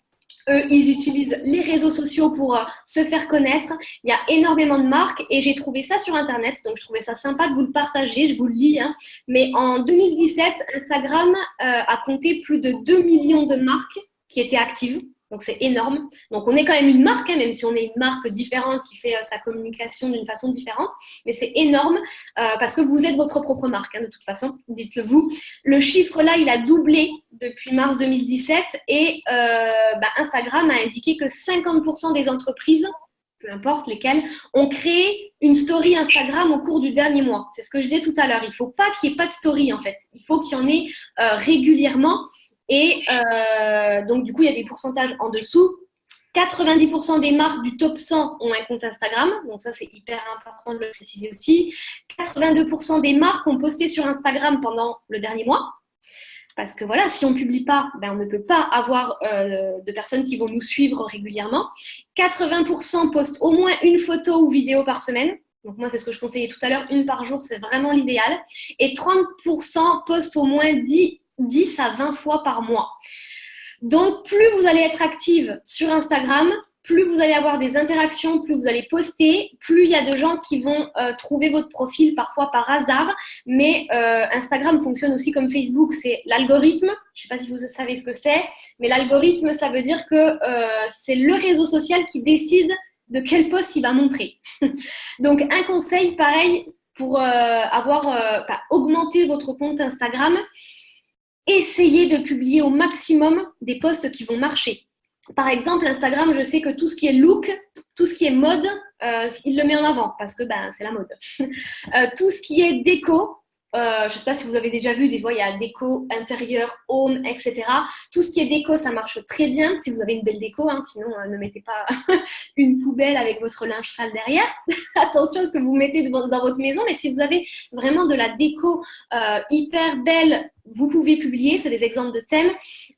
Eux, ils utilisent les réseaux sociaux pour se faire connaître. Il y a énormément de marques et j'ai trouvé ça sur Internet. Donc, je trouvais ça sympa de vous le partager. Je vous le lis. Hein. Mais en 2017, Instagram a compté plus de 2 millions de marques qui étaient actives. Donc, c'est énorme. Donc, on est quand même une marque, hein, même si on est une marque différente qui fait sa communication d'une façon différente. Mais c'est énorme parce que vous êtes votre propre marque, hein, de toute façon. Dites-le vous. Le chiffre là, il a doublé depuis mars 2017 et Instagram a indiqué que 50% des entreprises, peu importe lesquelles, ont créé une story Instagram au cours du dernier mois. C'est ce que je disais tout à l'heure. Il ne faut pas qu'il n'y ait pas de story, en fait. Il faut qu'il y en ait régulièrement. Et donc, du coup, il y a des pourcentages en dessous. 90% des marques du top 100 ont un compte Instagram. Donc, ça, c'est hyper important de le préciser aussi. 82% des marques ont posté sur Instagram pendant le dernier mois. Parce que voilà, si on ne publie pas, on ne peut pas avoir de personnes qui vont nous suivre régulièrement. 80% postent au moins une photo ou vidéo par semaine. Donc moi, c'est ce que je conseillais tout à l'heure, une par jour, c'est vraiment l'idéal. Et 30% postent au moins 10 à 20 fois par mois. Donc, plus vous allez être active sur Instagram, plus vous allez avoir des interactions, plus vous allez poster, plus il y a de gens qui vont trouver votre profil, parfois par hasard. Mais Instagram fonctionne aussi comme Facebook, c'est l'algorithme. Je ne sais pas si vous savez ce que c'est, mais l'algorithme, ça veut dire que c'est le réseau social qui décide de quel post il va montrer. Donc, un conseil, pareil, pour augmenter votre compte Instagram, essayez de publier au maximum des posts qui vont marcher. Par exemple, Instagram, je sais que tout ce qui est look, tout ce qui est mode, il le met en avant parce que c'est la mode. Tout ce qui est déco, je ne sais pas si vous avez déjà vu, des fois il y a déco, intérieur, home, etc. Tout ce qui est déco, ça marche très bien si vous avez une belle déco, hein, sinon ne mettez pas une poubelle avec votre linge sale derrière. Attention à ce que vous mettez dans votre maison, mais si vous avez vraiment de la déco hyper belle, vous pouvez publier, c'est des exemples de thèmes.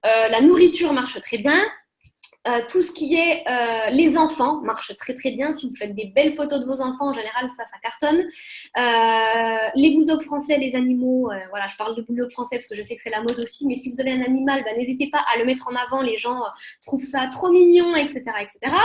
La nourriture marche très bien. Tout ce qui est les enfants marche très très bien. Si vous faites des belles photos de vos enfants, en général, ça cartonne. Les bulldogs français, les animaux, voilà, je parle de bulldogs français parce que je sais que c'est la mode aussi, mais si vous avez un animal, n'hésitez pas à le mettre en avant. Les gens trouvent ça trop mignon, etc. etc.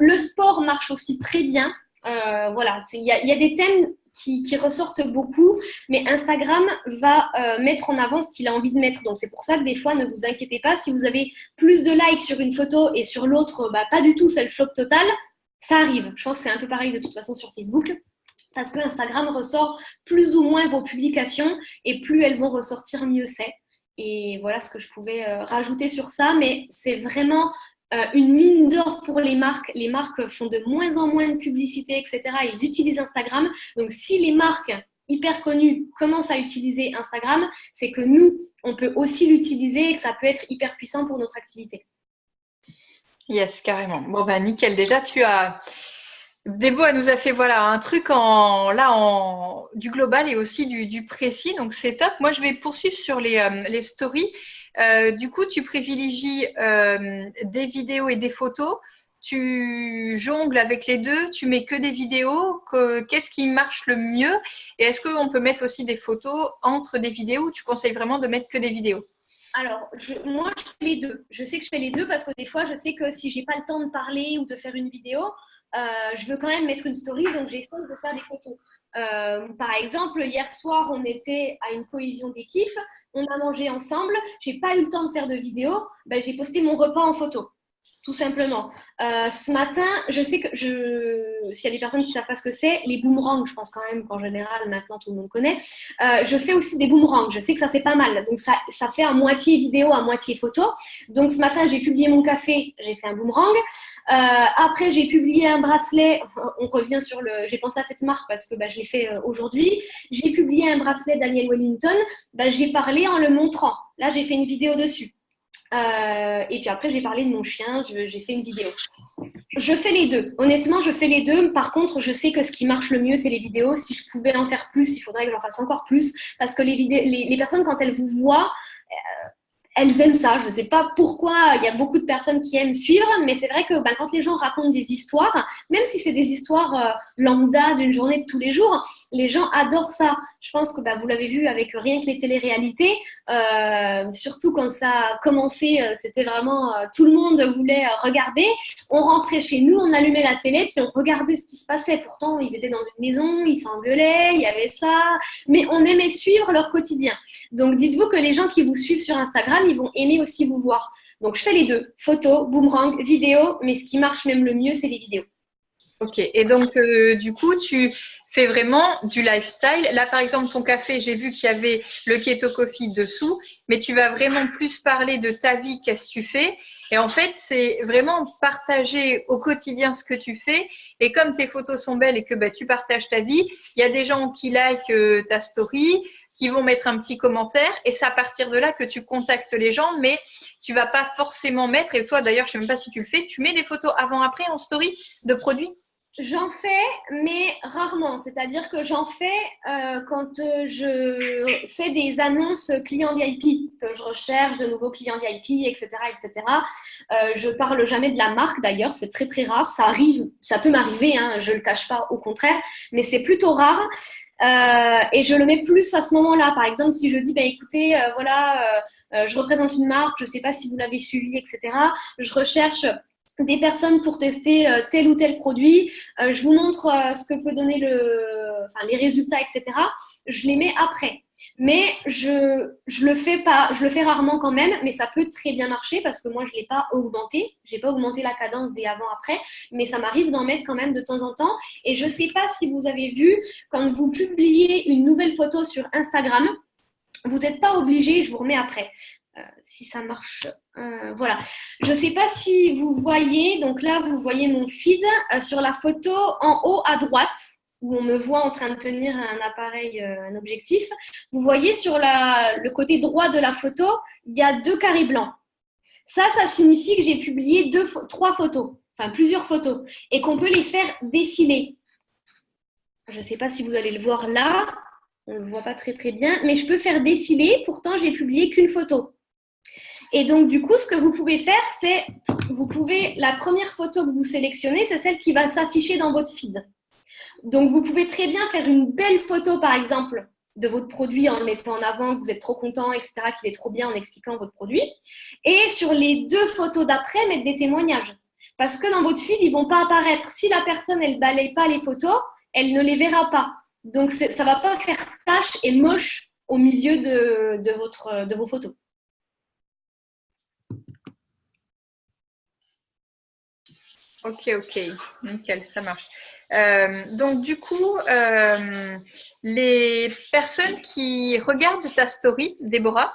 Le sport marche aussi très bien. Voilà, il y a des thèmes qui ressortent beaucoup, mais Instagram va mettre en avant ce qu'il a envie de mettre. Donc, c'est pour ça que des fois, ne vous inquiétez pas. Si vous avez plus de likes sur une photo et sur l'autre, pas du tout, c'est le flop total, ça arrive. Je pense que c'est un peu pareil de toute façon sur Facebook, parce que Instagram ressort plus ou moins vos publications et plus elles vont ressortir, mieux c'est. Et voilà ce que je pouvais rajouter sur ça, mais c'est vraiment une mine d'or pour les marques. Les marques font de moins en moins de publicité, etc. Ils utilisent Instagram. Donc, si les marques hyper connues commencent à utiliser Instagram, c'est que nous, on peut aussi l'utiliser et que ça peut être hyper puissant pour notre activité. Yes, carrément. Bon, nickel. Déjà, Débo, elle nous a fait un truc du global et aussi du précis. Donc, c'est top. Moi, je vais poursuivre sur les stories. Du coup, tu privilégies des vidéos et des photos. Tu jongles avec les deux. Tu mets que des vidéos. Qu'est-ce qui marche le mieux? Et est-ce qu'on peut mettre aussi des photos entre des vidéos ou tu conseilles vraiment de mettre que des vidéos? Alors, moi, je fais les deux. Je sais que je fais les deux parce que des fois, je sais que si j'ai pas le temps de parler ou de faire une vidéo, je veux quand même mettre une story, donc j'essaie de faire des photos. Par exemple, hier soir, on était à une cohésion d'équipe, on a mangé ensemble, j'ai pas eu le temps de faire de vidéo, j'ai posté mon repas en photo. tout simplement. Ce matin, je sais que s'il y a des personnes qui ne savent pas ce que c'est, les boomerangs, je pense quand même qu'en général, maintenant tout le monde connaît. Je fais aussi des boomerangs. Je sais que ça fait pas mal. Donc, ça fait à moitié vidéo, à moitié photo. Donc, ce matin, j'ai publié mon café, j'ai fait un boomerang. Après, j'ai publié un bracelet. On revient sur le. J'ai pensé à cette marque parce que je l'ai fait aujourd'hui. J'ai publié un bracelet Daniel Wellington. J'ai parlé en le montrant. Là, j'ai fait une vidéo dessus. Et puis après, j'ai parlé de mon chien. J'ai fait une vidéo. Je fais les deux. Honnêtement, je fais les deux. Par contre, je sais que ce qui marche le mieux, c'est les vidéos. Si je pouvais en faire plus, il faudrait que j'en fasse encore plus. Parce que les personnes, quand elles vous voient, elles aiment ça. Je ne sais pas pourquoi il y a beaucoup de personnes qui aiment suivre, mais c'est vrai que quand les gens racontent des histoires, même si c'est des histoires lambda d'une journée de tous les jours, les gens adorent ça. Je pense que vous l'avez vu avec rien que les téléréalités, surtout quand ça a commencé, c'était vraiment tout le monde voulait regarder. On rentrait chez nous, on allumait la télé, puis on regardait ce qui se passait. Pourtant, ils étaient dans une maison, ils s'engueulaient, il y avait ça, mais on aimait suivre leur quotidien. Donc, dites-vous que les gens qui vous suivent sur Instagram, ils vont aimer aussi vous voir. Donc, je fais les deux, photo, boomerang, vidéo, mais ce qui marche même le mieux, c'est les vidéos. Ok, et donc du coup, tu fais vraiment du lifestyle. Là, par exemple, ton café, j'ai vu qu'il y avait le Keto Coffee dessous, mais tu vas vraiment plus parler de ta vie, qu'est-ce que tu fais. Et en fait, c'est vraiment partager au quotidien ce que tu fais. Et comme tes photos sont belles et que tu partages ta vie, il y a des gens qui likent ta story, qui vont mettre un petit commentaire. Et c'est à partir de là que tu contactes les gens, mais tu vas pas forcément mettre, et toi d'ailleurs, je sais même pas si tu le fais, tu mets des photos avant-après en story de produits? J'en fais, mais rarement. C'est-à-dire que j'en fais quand je fais des annonces clients VIP, que je recherche de nouveaux clients VIP, etc., etc. Je parle jamais de la marque d'ailleurs, c'est très très rare. Ça arrive, ça peut m'arriver, hein, je le cache pas, au contraire, mais c'est plutôt rare. Et je le mets plus à ce moment-là. Par exemple, si je dis, écoutez, je représente une marque, je ne sais pas si vous l'avez suivi, etc. Je recherche des personnes pour tester tel ou tel produit. Je vous montre ce que peut donner les résultats, etc. Je les mets après. Mais je le fais pas, je le fais rarement quand même, mais ça peut très bien marcher parce que moi je l'ai pas augmenté, j'ai pas augmenté la cadence des avant-après, mais ça m'arrive d'en mettre quand même de temps en temps. Et je sais pas si vous avez vu, quand vous publiez une nouvelle photo sur Instagram, vous n'êtes pas obligé, je vous remets après. Si ça marche, voilà. Je ne sais pas si vous voyez, donc là vous voyez mon feed sur la photo en haut à droite où on me voit en train de tenir un appareil, un objectif. Vous voyez sur le côté droit de la photo, il y a 2 carrés blancs. Ça signifie que j'ai publié 3 photos, enfin plusieurs photos, et qu'on peut les faire défiler. Je ne sais pas si vous allez le voir là, on ne le voit pas très très bien, mais je peux faire défiler, pourtant j'ai publié qu'une photo. Et donc, du coup, ce que vous pouvez faire, c'est, la première photo que vous sélectionnez, c'est celle qui va s'afficher dans votre feed. Donc, vous pouvez très bien faire une belle photo, par exemple, de votre produit en le mettant en avant, que vous êtes trop content, etc., qu'il est trop bien en expliquant votre produit. Et sur les 2 photos d'après, mettre des témoignages. Parce que dans votre feed, ils ne vont pas apparaître. Si la personne, elle ne balaye pas les photos, elle ne les verra pas. Donc, ça ne va pas faire tache et moche au milieu de vos photos. Ok, nickel, ça marche. Donc du coup, les personnes qui regardent ta story, Déborah,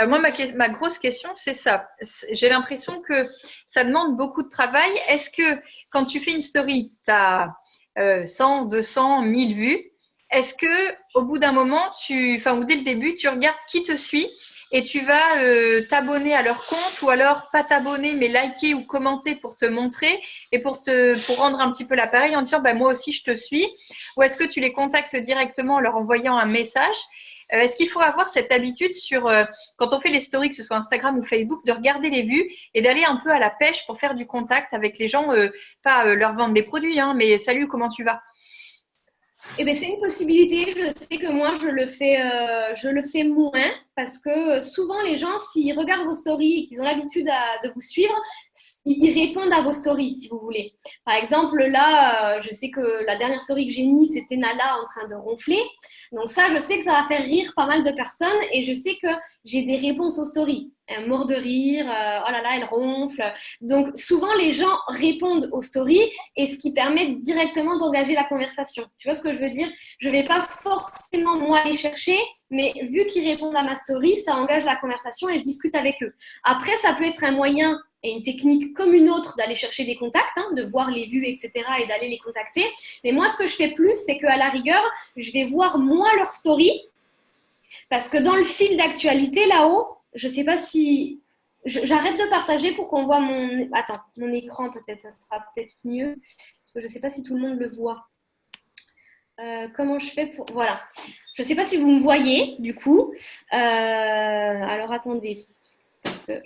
moi ma grosse question c'est ça. J'ai l'impression que ça demande beaucoup de travail. Est-ce que quand tu fais une story, tu as 100, 200, 1000 vues, est-ce que au bout d'un moment, ou dès le début, tu regardes qui te suit et tu vas t'abonner à leur compte ou alors pas t'abonner mais liker ou commenter pour te montrer et pour rendre un petit peu l'appareil en disant moi aussi je te suis, ou est-ce que tu les contactes directement en leur envoyant un message? Est-ce qu'il faut avoir cette habitude quand on fait les stories, que ce soit Instagram ou Facebook, de regarder les vues et d'aller un peu à la pêche pour faire du contact avec les gens, pas leur vendre des produits, mais salut, comment tu vas? C'est une possibilité. Je sais que moi, je le fais moins. parce que souvent les gens, s'ils regardent vos stories et qu'ils ont l'habitude de vous suivre, ils répondent à vos stories si vous voulez. Par exemple, là, je sais que la dernière story que j'ai mise, c'était Nala en train de ronfler. Donc ça, je sais que ça va faire rire pas mal de personnes et je sais que j'ai des réponses aux stories. Elle mord de rire, oh là là, elle ronfle. Donc souvent, les gens répondent aux stories et ce qui permet directement d'engager la conversation. Tu vois ce que je veux dire? Je ne vais pas forcément moi les chercher, mais vu qu'ils répondent à ma story, ça engage la conversation et je discute avec eux. Après, ça peut être un moyen et une technique comme une autre d'aller chercher des contacts, de voir les vues, etc. et d'aller les contacter. Mais moi, ce que je fais plus, c'est qu'à la rigueur, je vais voir moi leur story parce que dans le fil d'actualité, là-haut, je ne sais pas si... J'arrête de partager pour qu'on voit mon... Attends, mon écran peut-être, ça sera peut-être mieux. Parce que je ne sais pas si tout le monde le voit. Comment je fais pour... Voilà. Je ne sais pas si vous me voyez, du coup. Alors, attendez. Parce que...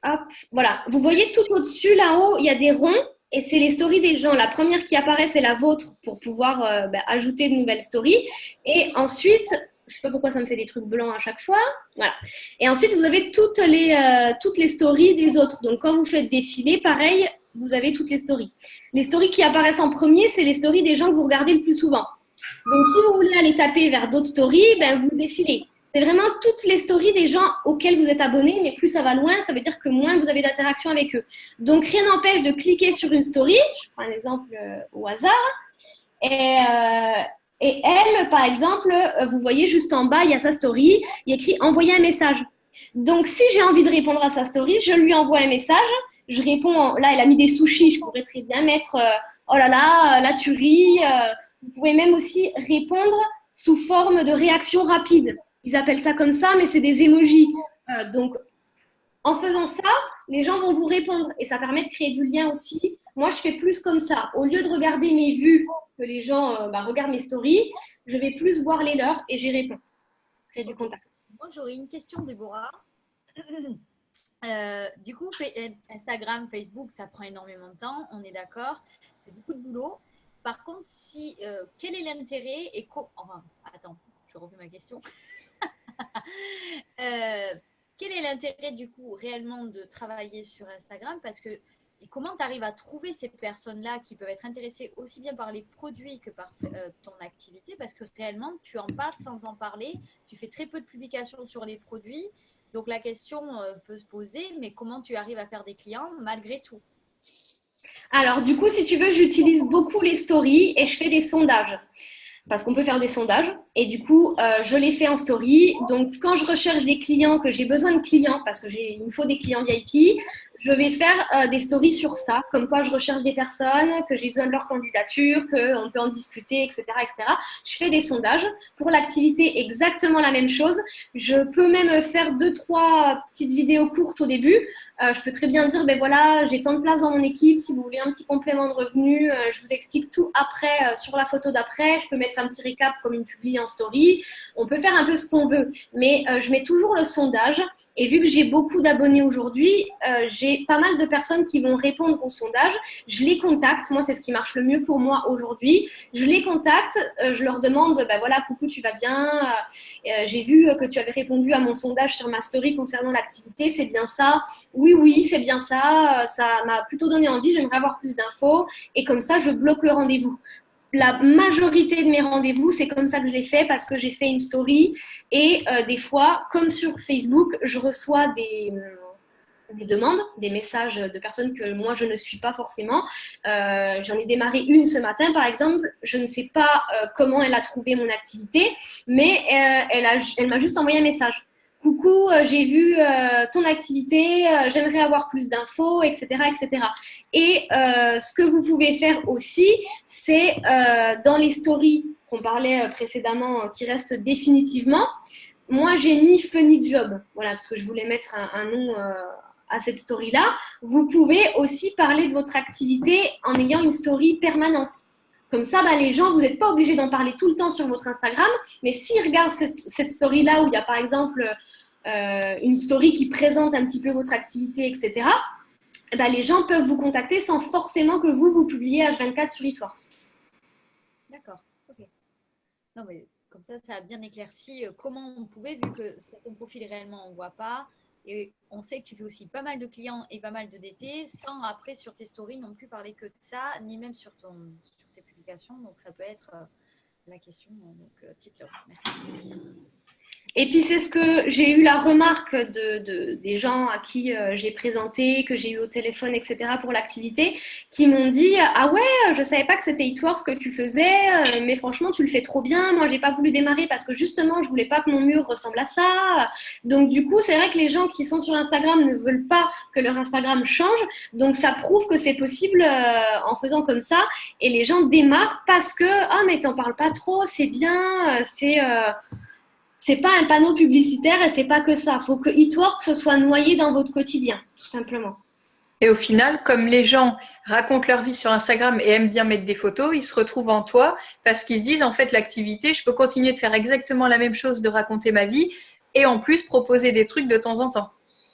Hop, voilà. Vous voyez tout au-dessus, là-haut, il y a des ronds. Et c'est les stories des gens. La première qui apparaît, c'est la vôtre pour pouvoir ajouter de nouvelles stories. Et ensuite... Je ne sais pas pourquoi ça me fait des trucs blancs à chaque fois. Voilà. Et ensuite, vous avez toutes les stories des autres. Donc, quand vous faites défiler, pareil, vous avez toutes les stories. Les stories qui apparaissent en premier, c'est les stories des gens que vous regardez le plus souvent. Donc, si vous voulez aller taper vers d'autres stories, vous défilez. C'est vraiment toutes les stories des gens auxquels vous êtes abonné, mais plus ça va loin, ça veut dire que moins vous avez d'interaction avec eux. Donc, rien n'empêche de cliquer sur une story. Je prends un exemple au hasard. Et elle, par exemple, vous voyez juste en bas, il y a sa story, il y a écrit « Envoyer un message ». Donc, si j'ai envie de répondre à sa story, je lui envoie un message. Je réponds, là, elle a mis des sushis, je pourrais très bien mettre « Oh là là, là tu ris ». Vous pouvez même aussi répondre sous forme de réaction rapide. Ils appellent ça comme ça, mais c'est des emojis. Donc, en faisant ça, les gens vont vous répondre et ça permet de créer du lien aussi. Moi, je fais plus comme ça. Au lieu de regarder mes vues, que les gens regardent mes stories, je vais plus voir les leurs et j'y réponds. Créer du contact. Moi, j'aurais une question, Déborah. Du coup, Instagram, Facebook, ça prend énormément de temps, on est d'accord. C'est beaucoup de boulot. Par contre, quel est l'intérêt et enfin, attends, je refais ma question. Quel est l'intérêt du coup réellement de travailler sur Instagram? Parce que comment tu arrives à trouver ces personnes-là qui peuvent être intéressées aussi bien par les produits que par ton activité? Parce que réellement, tu en parles sans en parler. Tu fais très peu de publications sur les produits. Donc la question peut se poser, mais comment tu arrives à faire des clients malgré tout? Alors du coup, si tu veux, j'utilise beaucoup les stories et je fais des sondages. Parce qu'on peut faire des sondages et du coup, je les fais en story. Donc, quand je recherche des clients, que j'ai besoin de clients, parce qu'il me faut des clients VIP, je vais faire des stories sur ça, comme quoi je recherche des personnes, que j'ai besoin de leur candidature, qu'on peut en discuter, etc., etc. Je fais des sondages. Pour l'activité, exactement la même chose. Je peux même faire 2-3 petites vidéos courtes au début. Je peux très bien dire, ben voilà, j'ai tant de place dans mon équipe, si vous voulez un petit complément de revenu, je vous explique tout après, sur la photo d'après. Je peux mettre un petit récap comme une publie en story. On peut faire un peu ce qu'on veut, mais je mets toujours le sondage. Et vu que j'ai beaucoup d'abonnés aujourd'hui, j'ai pas mal de personnes qui vont répondre au sondage. Je les contacte. Moi, c'est ce qui marche le mieux pour moi aujourd'hui. Je les contacte. Je leur demande, ben voilà, coucou, tu vas bien? J'ai vu que tu avais répondu à mon sondage sur ma story concernant l'activité. C'est bien ça? Oui, c'est bien ça. Ça m'a plutôt donné envie. J'aimerais avoir plus d'infos. Et comme ça, je bloque le rendez-vous. La majorité de mes rendez-vous, c'est comme ça que je l'ai fait parce que j'ai fait une story et des fois, comme sur Facebook, je reçois des demandes, des messages de personnes que moi, je ne suis pas forcément. J'en ai démarré une ce matin, par exemple. Je ne sais pas comment elle a trouvé mon activité, mais elle m'a juste envoyé un message. Coucou, j'ai vu ton activité, j'aimerais avoir plus d'infos, etc., etc. Et ce que vous pouvez faire aussi, c'est dans les stories qu'on parlait précédemment, qui restent définitivement. Moi, j'ai mis Funny Job, voilà, parce que je voulais mettre un nom à cette story-là. Vous pouvez aussi parler de votre activité en ayant une story permanente. Comme ça, les gens, vous n'êtes pas obligés d'en parler tout le temps sur votre Instagram, mais s'ils regardent cette story-là où il y a par exemple une story qui présente un petit peu votre activité, etc., les gens peuvent vous contacter sans forcément que vous publiez H24 sur Eatworks. D'accord, ok. Non, mais Comme ça a bien éclairci comment on pouvait, vu que sur ton profil réellement, on ne voit pas. Et on sait que tu fais aussi pas mal de clients et pas mal de DT, sans après sur tes stories non plus parler que de ça, ni même sur tes publications. Donc ça peut être la question. Donc tip top. Merci. Et puis c'est ce que j'ai eu la remarque des gens à qui j'ai présenté, que j'ai eu au téléphone, etc. pour l'activité, qui m'ont dit ah ouais, je savais pas que c'était Eatworks que tu faisais, mais franchement tu le fais trop bien. Moi j'ai pas voulu démarrer parce que justement je voulais pas que mon mur ressemble à ça. Donc du coup c'est vrai que les gens qui sont sur Instagram ne veulent pas que leur Instagram change. Donc ça prouve que c'est possible en faisant comme ça. Et les gens démarrent parce que ah mais t'en parles pas trop, c'est bien, c'est pas un panneau publicitaire et c'est pas que ça. Il faut que Eatworks se soit noyé dans votre quotidien, tout simplement. Et au final, comme les gens racontent leur vie sur Instagram et aiment bien mettre des photos, ils se retrouvent en toi parce qu'ils se disent en fait l'activité, je peux continuer de faire exactement la même chose, de raconter ma vie et en plus proposer des trucs de temps en temps.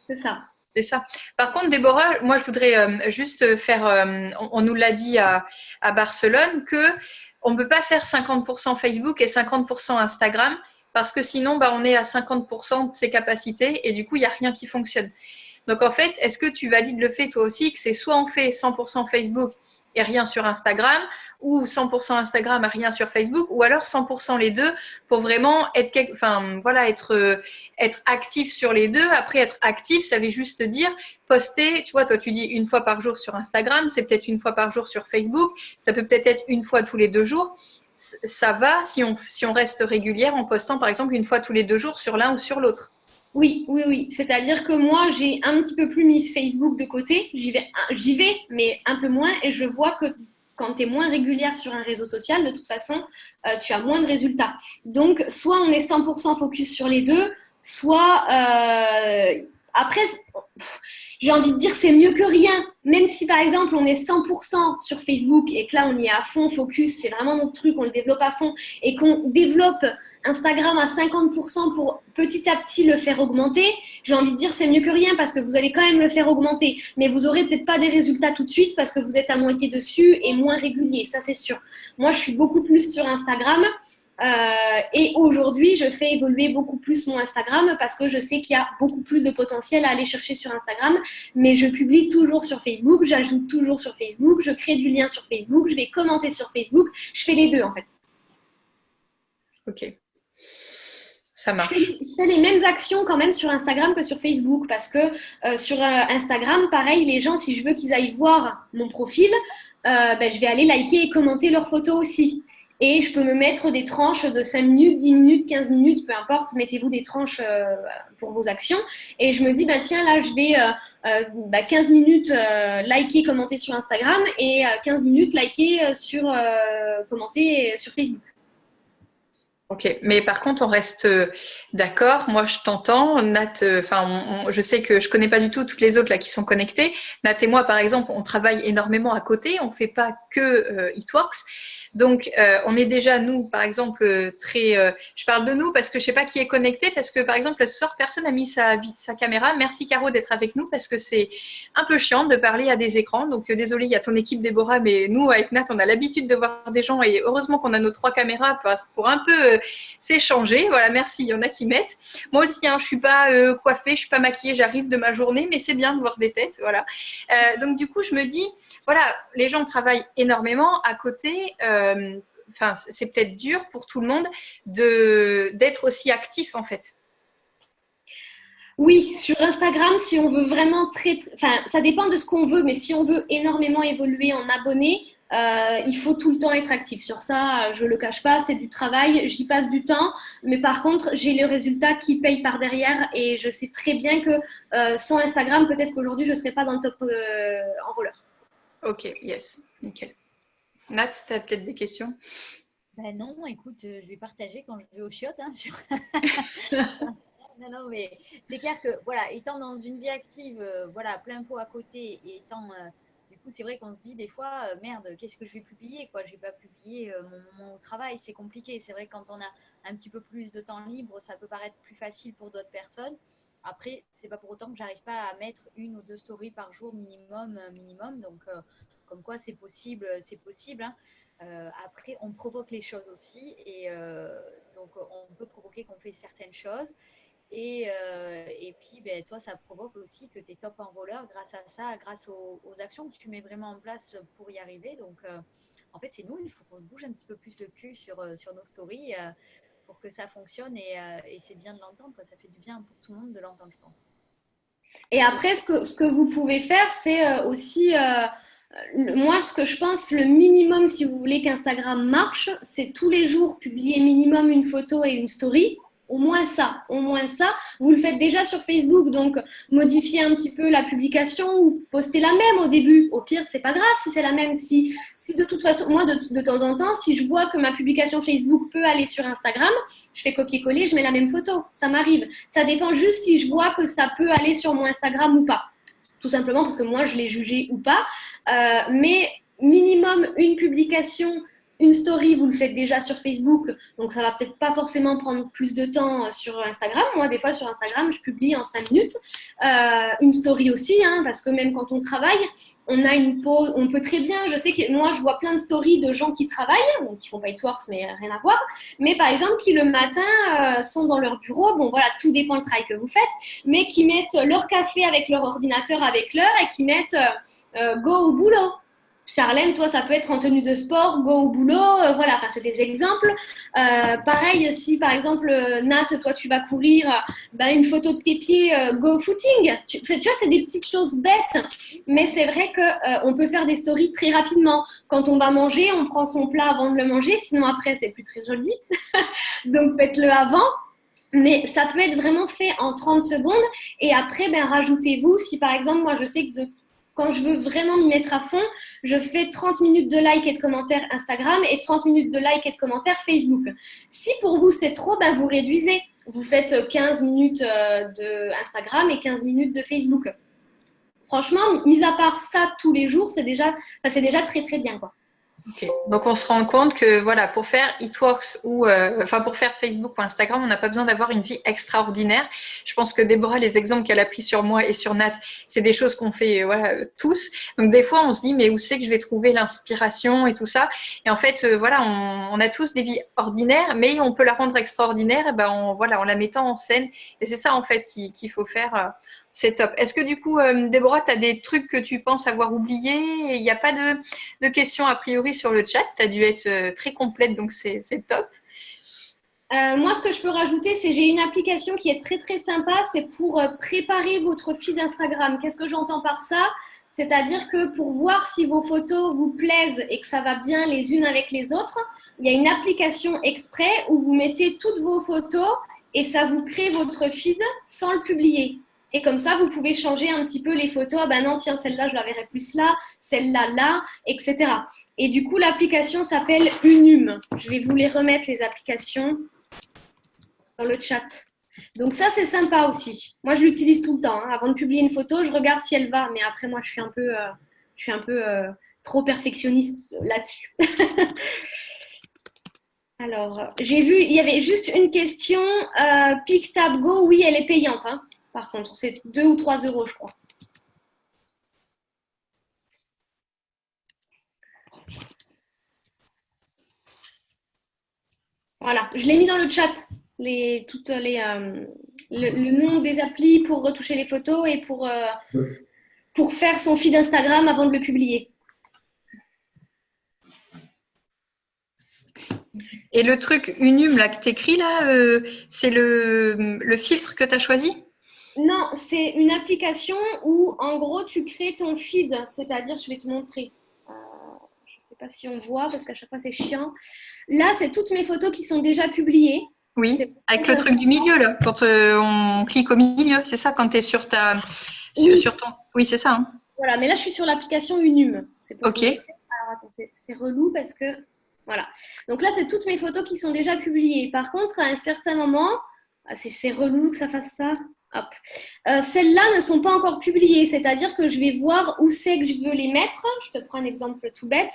C'est ça. C'est ça. Par contre, Déborah, moi je voudrais juste faire, on nous l'a dit à Barcelone, que on ne peut pas faire 50% Facebook et 50% Instagram parce que sinon bah, on est à 50% de ses capacités et du coup il n'y a rien qui fonctionne. Donc en fait, est-ce que tu valides le fait toi aussi que c'est soit on fait 100% Facebook et rien sur Instagram, ou 100% Instagram et rien sur Facebook, ou alors 100% les deux pour vraiment être, enfin, voilà, être actif sur les deux. Après, être actif, ça veut juste dire poster, tu vois, toi tu dis une fois par jour sur Instagram, c'est peut-être une fois par jour sur Facebook, ça peut peut-être être une fois tous les 2 jours. Ça va si on reste régulière en postant par exemple une fois tous les 2 jours sur l'un ou sur l'autre. Oui, oui, oui. C'est-à-dire que moi, j'ai un petit peu plus mis Facebook de côté. J'y vais, mais un peu moins. Et je vois que quand tu es moins régulière sur un réseau social, de toute façon, tu as moins de résultats. Donc, soit on est 100% focus sur les deux, soit après, j'ai envie de dire c'est mieux que rien. Même si par exemple on est 100% sur Facebook et que là on y est à fond, focus, c'est vraiment notre truc, on le développe à fond et qu'on développe Instagram à 50% pour petit à petit le faire augmenter, j'ai envie de dire c'est mieux que rien parce que vous allez quand même le faire augmenter. Mais vous aurez peut-être pas des résultats tout de suite parce que vous êtes à moitié dessus et moins régulier, ça c'est sûr. Moi je suis beaucoup plus sur Instagram. Et aujourd'hui, je fais évoluer beaucoup plus mon Instagram parce que je sais qu'il y a beaucoup plus de potentiel à aller chercher sur Instagram. Mais je publie toujours sur Facebook, j'ajoute toujours sur Facebook, je crée du lien sur Facebook, je vais commenter sur Facebook. Je fais les deux en fait. Ok, ça Je fais, marche. je fais les mêmes actions quand même sur Instagram que sur Facebook parce que sur Instagram, pareil, les gens, si je veux qu'ils aillent voir mon profil, ben, je vais aller liker et commenter leurs photos aussi. Et je peux me mettre des tranches de 5 minutes, 10 minutes, 15 minutes, peu importe, mettez-vous des tranches pour vos actions. Et je me dis, bah, tiens, là, je vais 15 minutes liker, commenter sur Instagram et 15 minutes liker commenter sur Facebook. Ok, mais par contre, on reste d'accord. Moi, je t'entends, Nat. Enfin, je sais que je connais pas du tout toutes les autres là qui sont connectées. Nat et moi, par exemple, on travaille énormément à côté. On fait pas que Eatworks. Donc, on est déjà nous, par exemple, très. Je parle de nous parce que je sais pas qui est connecté parce que par exemple, ce soir, personne n'a mis sa caméra. Merci Caro d'être avec nous parce que c'est un peu chiant de parler à des écrans. Donc, désolé, il y a ton équipe Déborah, mais nous avec Nat, on a l'habitude de voir des gens et heureusement qu'on a nos 3 caméras pour un peu s'échanger. Voilà, merci. Il y en a qui mettent. Moi aussi, hein, je suis pas coiffée, je suis pas maquillée, j'arrive de ma journée, mais c'est bien de voir des têtes. Voilà. Donc, du coup, je me dis, voilà, les gens travaillent énormément à côté. Enfin, c'est peut-être dur pour tout le monde d'être aussi actif en fait. Oui, sur Instagram, si on veut vraiment enfin, ça dépend de ce qu'on veut, mais si on veut énormément évoluer en abonnés, il faut tout le temps être actif. Sur ça, je le cache pas, c'est du travail, j'y passe du temps, mais par contre, j'ai le résultat qui paye par derrière et je sais très bien que sans Instagram, peut-être qu'aujourd'hui, je ne serais pas dans le top en voleur. Ok, yes, nickel. Nat, tu as peut-être des questions? Ben non, écoute, je vais partager quand je vais au chiottes hein, sur. Non, non, mais c'est clair que, voilà, étant dans une vie active, voilà, plein pot à côté, et étant, du coup, c'est vrai qu'on se dit des fois, merde, qu'est-ce que je vais publier, quoi, je vais pas publier mon moment au travail, c'est compliqué. C'est vrai que quand on a un petit peu plus de temps libre, ça peut paraître plus facile pour d'autres personnes. Après, c'est pas pour autant que j'arrive pas à mettre 1 ou 2 stories par jour minimum, minimum. Donc, comme quoi, c'est possible, hein. Après, on provoque les choses aussi, et donc on peut provoquer qu'on fait certaines choses. Et puis, ben, toi, ça provoque aussi que tu es top enrolleur grâce à ça, grâce aux actions que tu mets vraiment en place pour y arriver. Donc, en fait, c'est nous, il faut qu'on se bouge un petit peu plus le cul sur nos stories pour que ça fonctionne. Et c'est bien de l'entendre, quoi. Ça fait du bien pour tout le monde de l'entendre, je pense. Et après, ce que vous pouvez faire, c'est aussi, moi, ce que je pense, le minimum, si vous voulez qu'Instagram marche, c'est tous les jours publier minimum une photo et une story. Au moins ça, au moins ça. Vous le faites déjà sur Facebook, donc modifiez un petit peu la publication ou postez la même au début. Au pire, c'est pas grave si c'est la même. Si de toute façon, moi, de temps en temps, si je vois que ma publication Facebook peut aller sur Instagram, je fais copier-coller, je mets la même photo. Ça m'arrive. Ça dépend juste si je vois que ça peut aller sur mon Instagram ou pas. Tout simplement parce que moi, je l'ai jugé ou pas. Mais minimum une publication, une story, vous le faites déjà sur Facebook, donc ça va peut-être pas forcément prendre plus de temps sur Instagram. Moi, des fois, sur Instagram, je publie en 5 minutes. Une story aussi, hein, parce que même quand on travaille, on a une pause, on peut très bien, je sais que moi, je vois plein de stories de gens qui travaillent, donc qui font Paintworks, mais rien à voir, mais par exemple, qui le matin sont dans leur bureau, bon voilà, tout dépend du travail que vous faites, mais qui mettent leur café avec leur ordinateur avec l'heure et qui mettent go au boulot. Charlène, toi, ça peut être en tenue de sport, go au boulot, voilà, enfin, c'est des exemples. Pareil, si par exemple, Nat, toi, tu vas courir, une photo de tes pieds, go footing. Tu vois, c'est des petites choses bêtes, mais c'est vrai qu'on peut faire des stories très rapidement. Quand on va manger, on prend son plat avant de le manger, sinon après, c'est plus très joli. Donc, faites-le avant. Mais ça peut être vraiment fait en 30 secondes. Et après, rajoutez-vous, si par exemple, moi, je sais que quand je veux vraiment m'y mettre à fond, je fais 30 minutes de like et de commentaires Instagram et 30 minutes de like et de commentaires Facebook. Si pour vous c'est trop, vous réduisez. Vous faites 15 minutes de Instagram et 15 minutes de Facebook. Franchement, mis à part ça tous les jours, c'est déjà très très bien, quoi. Okay. Donc on se rend compte que voilà, pour faire It-Works ou pour faire Facebook ou Instagram, on n'a pas besoin d'avoir une vie extraordinaire. Je pense que Déborah, les exemples qu'elle a pris sur moi et sur Nat, c'est des choses qu'on fait tous. Donc des fois, on se dit mais où c'est que je vais trouver l'inspiration et tout ça. Et en fait, on a tous des vies ordinaires, mais on peut la rendre extraordinaire en la mettant en scène. Et c'est ça en fait qu'il faut faire. C'est top. Est-ce que du coup, Déborah, tu as des trucs que tu penses avoir oubliés? Il n'y a pas de questions a priori sur le chat. Tu as dû être très complète, donc c'est top. Moi, ce que je peux rajouter, c'est j'ai une application qui est très très sympa. C'est pour préparer votre feed Instagram. Qu'est-ce que j'entends par ça? C'est-à-dire que pour voir si vos photos vous plaisent et que ça va bien les unes avec les autres, il y a une application exprès où vous mettez toutes vos photos et ça vous crée votre feed sans le publier. Et comme ça, vous pouvez changer un petit peu les photos. Ah non, tiens, celle-là, je la verrai plus là, celle-là, là, etc. Et du coup, l'application s'appelle Unum. Je vais vous les remettre, les applications, dans le chat. Donc ça, c'est sympa aussi. Moi, je l'utilise tout le temps. Hein. Avant de publier une photo, je regarde si elle va. Mais après, moi, je suis un peu trop perfectionniste là-dessus. Alors, j'ai vu, il y avait juste une question. PicTabGo, oui, elle est payante. Hein. Par contre, c'est 2 ou 3 euros, je crois. Voilà, je l'ai mis dans le chat, le nom des applis pour retoucher les photos et pour faire son feed Instagram avant de le publier. Et le truc Unum là, que tu écris là, c'est le filtre que tu as choisi? Non, c'est une application où, en gros, tu crées ton feed. C'est-à-dire, je vais te montrer. Je ne sais pas si on voit parce qu'à chaque fois, c'est chiant. Là, c'est toutes mes photos qui sont déjà publiées. Oui, avec le truc du milieu, là. Quand on clique au milieu, c'est ça, quand tu es sur ta… Oui. Sur ton… Oui, c'est ça. Hein. Voilà, mais là, je suis sur l'application Unum. Ok. Alors, attends, c'est relou parce que… Voilà. Donc là, c'est toutes mes photos qui sont déjà publiées. Par contre, à un certain moment… c'est relou que ça fasse ça. Hop. Celles-là ne sont pas encore publiées, c'est-à-dire que je vais voir où c'est que je veux les mettre. Je te prends un exemple tout bête.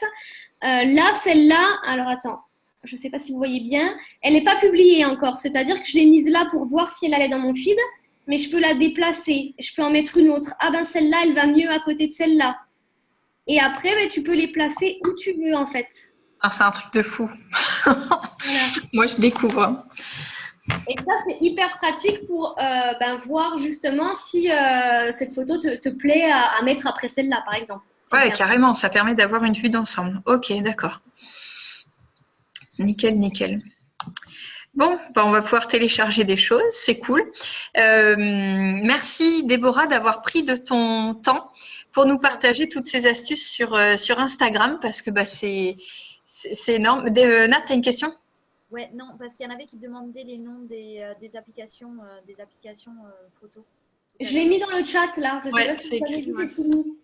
Là, celle-là, alors attends, je ne sais pas si vous voyez bien, elle n'est pas publiée encore, c'est-à-dire que je l'ai mise là pour voir si elle allait dans mon feed, mais je peux la déplacer, je peux en mettre une autre. Ah ben celle-là, elle va mieux à côté de celle-là. Et après, tu peux les placer où tu veux en fait. Ah, c'est un truc de fou. Voilà. Moi, je découvre. Hein. Et ça, c'est hyper pratique pour voir justement si cette photo te plaît à mettre après celle-là, par exemple. Ouais, carrément, ça permet d'avoir une vue d'ensemble. Ok, d'accord. Nickel, nickel. Bon, bah on va pouvoir télécharger des choses, c'est cool. Merci Déborah d'avoir pris de ton temps pour nous partager toutes ces astuces sur Instagram parce que bah, c'est énorme. Nat, tu as une question? Ouais, non, parce qu'il y en avait qui demandaient les noms des applications, photos tout à Je l'ai l'heure. mis dans le chat là. Je ne sais Ouais, pas si c'est vous avez écrit. vu, Ouais. j'ai tout mis.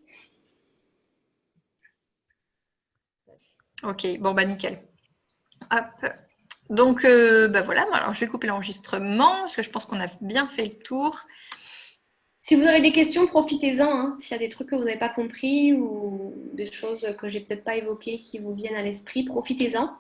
Ok, bon bah nickel. Hop. Donc bah voilà, alors je vais couper l'enregistrement parce que je pense qu'on a bien fait le tour. Si vous avez des questions, profitez-en. Hein. S'il y a des trucs que vous n'avez pas compris ou des choses que j'ai peut-être pas évoquées qui vous viennent à l'esprit, profitez-en.